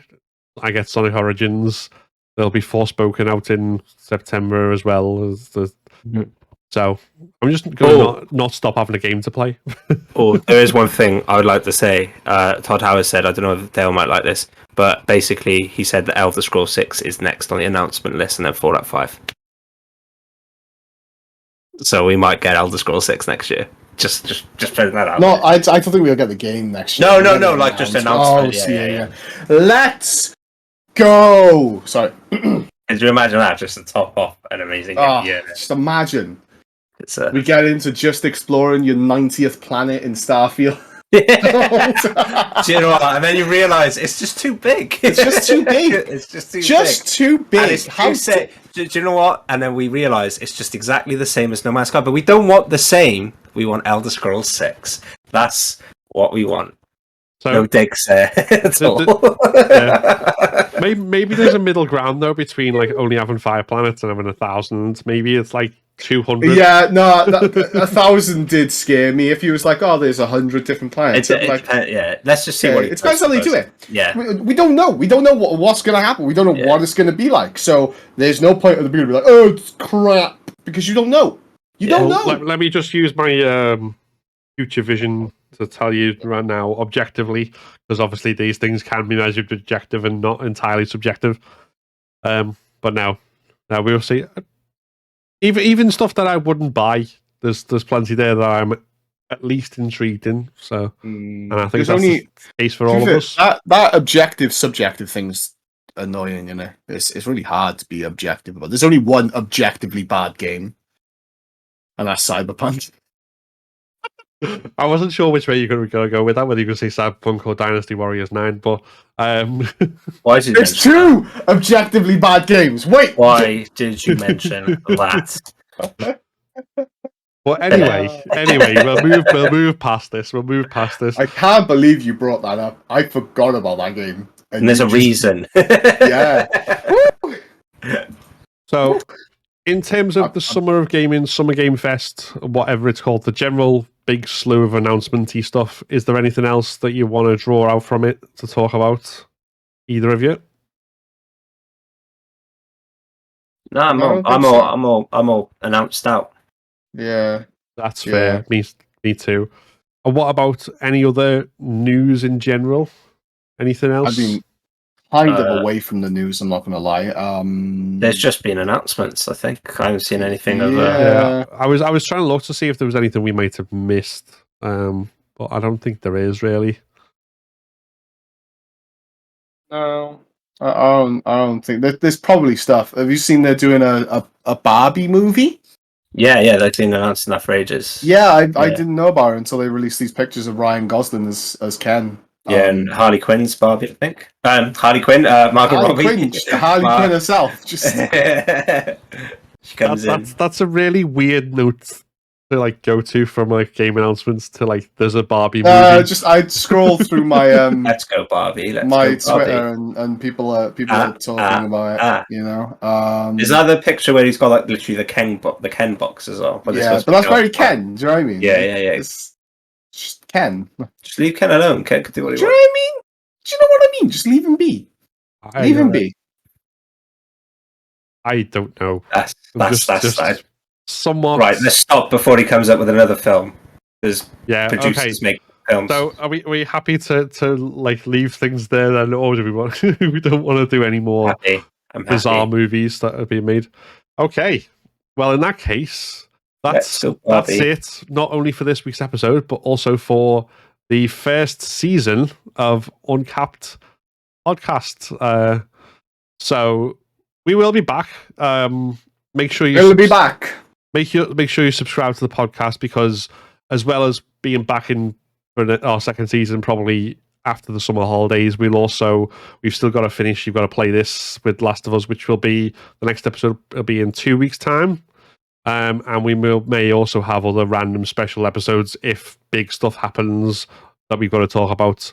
I get Sonic Origins. There'll be Forspoken out in September as well as the. Mm-hmm. So I'm just going to not stop having a game to play. There is one thing I would like to say. Todd Howard said, I don't know if Dale might like this, but basically he said that Elder Scrolls 6 is next on the announcement list, and then Fallout 5. So we might get Elder Scrolls 6 next year. Just putting that out. No, I don't think we'll get the game next year. No, like just announcement. Yeah. Let's go. Sorry. Could you imagine that, just to top off an amazing game? Yeah. Just imagine. We get into just exploring your 90th planet in Starfield. Do you know what? And then you realise it's just too big. It's just too big. It's just too big. Do you know what? And then we realise it's just exactly the same as No Man's Sky, but we don't want the same. We want Elder Scrolls 6. That's what we want. So, no digs there at all. Maybe there's a middle ground though between like only having 5 planets and having 1,000. Maybe it's like 200. Yeah, no, 1,000 did scare me. If he was like, "Oh, there's 100 different planets," let's just see what it depends how they do it. Yeah, we don't know. We don't know what's going to happen. We don't know what it's going to be like. So there's no point at the beginning to be like, "Oh, it's crap," because you don't know. You don't know. Let me just use my future vision to tell you right now, objectively, because obviously these things can be measured objective and not entirely subjective. But now we'll see. Even stuff that I wouldn't buy, there's plenty there that I'm at least intrigued in. So, and I think that's the case for all of us. That objective subjective thing's annoying, you know. It's really hard to be objective about. There's only one objectively bad game, and that's Cyberpunk. I wasn't sure which way you're going to go with that, whether you're going to say Cyberpunk or Dynasty Warriors 9, but why did there's 2 objectively bad games. Wait, why did you mention that? Well, anyway, we'll move past this. I can't believe you brought that up. I forgot about that game, and there's a reason. Yeah. So, in terms of the Summer of Gaming, Summer Game Fest, whatever it's called, the general big slew of announcement-y stuff, is there anything else that you want to draw out from it to talk about? Either of you? No, I'm all announced out. Yeah. That's fair. Me too. And what about any other news in general? Anything else? I mean, kind of away from the news. I'm not going to lie. There's just been announcements. I think I haven't seen anything of. I was trying to look to see if there was anything we might have missed, but I don't think there is really. No, I don't think there's probably stuff. Have you seen they're doing a Barbie movie? Yeah, they've been announcing that for ages. Yeah, I didn't know about it until they released these pictures of Ryan Gosling as Ken. Yeah, and Harley Quinn's Barbie, I think. Harley Quinn, Margot Robbie. Harley Quinn herself. Just she comes in. That's a really weird note to like go to from like game announcements to like there's a Barbie movie. I scroll through my let's go Barbie. My Twitter and people are talking about it. You know, is that the picture where he's got like literally the Ken box as well? But but that's very Ken. Do you know what I mean? Yeah. It's just Ken. Just leave Ken alone. Ken can do what he wants. Do you know what I mean? Do you know what I mean? Just leave him be. Leave him be. I don't know. That's somewhat right. Let's stop before he comes up with another film. Because producers make films. So are we happy to like leave things there then, or do we don't want to do any more bizarre movies that are being made? Okay. Well, in that case, that's it. Not only for this week's episode, but also for the first season of UnCapt podcast. So we will be back. Make sure you be back. Make sure you subscribe to the podcast, because as well as being back in for our second season, probably after the summer holidays, we've still got to finish. You've got to play this with Last of Us, which will be the next episode. Will be in 2 weeks' time, and we may also have other random special episodes if big stuff happens that we've got to talk about.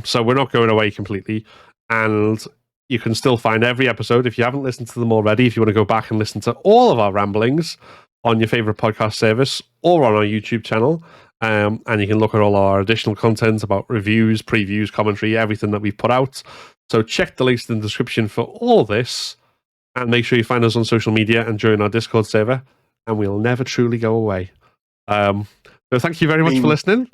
So we're not going away completely, and you can still find every episode if you haven't listened to them already. If you want to go back and listen to all of our ramblings on your favorite podcast service or on our YouTube channel, and you can look at all our additional content about reviews, previews, commentary, everything that we've put out. So check the links in the description for all this, and make sure you find us on social media and join our Discord server, and we'll never truly go away. So thank you very much for listening,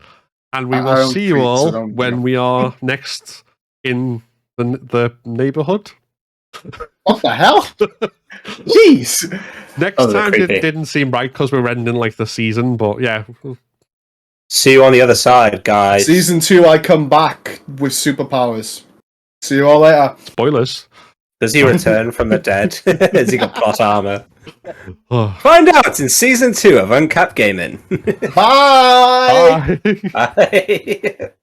and we will see you all when we are next in the neighborhood. What the hell? Jeez. Next time it didn't seem right because we're ending like the season, but yeah. See you on the other side, guys. Season 2, I come back with superpowers. See you all later. Spoilers. Does he return from the dead? Has he got plot armor? Find out in season 2 of UnCapt Gaming. Bye. Bye.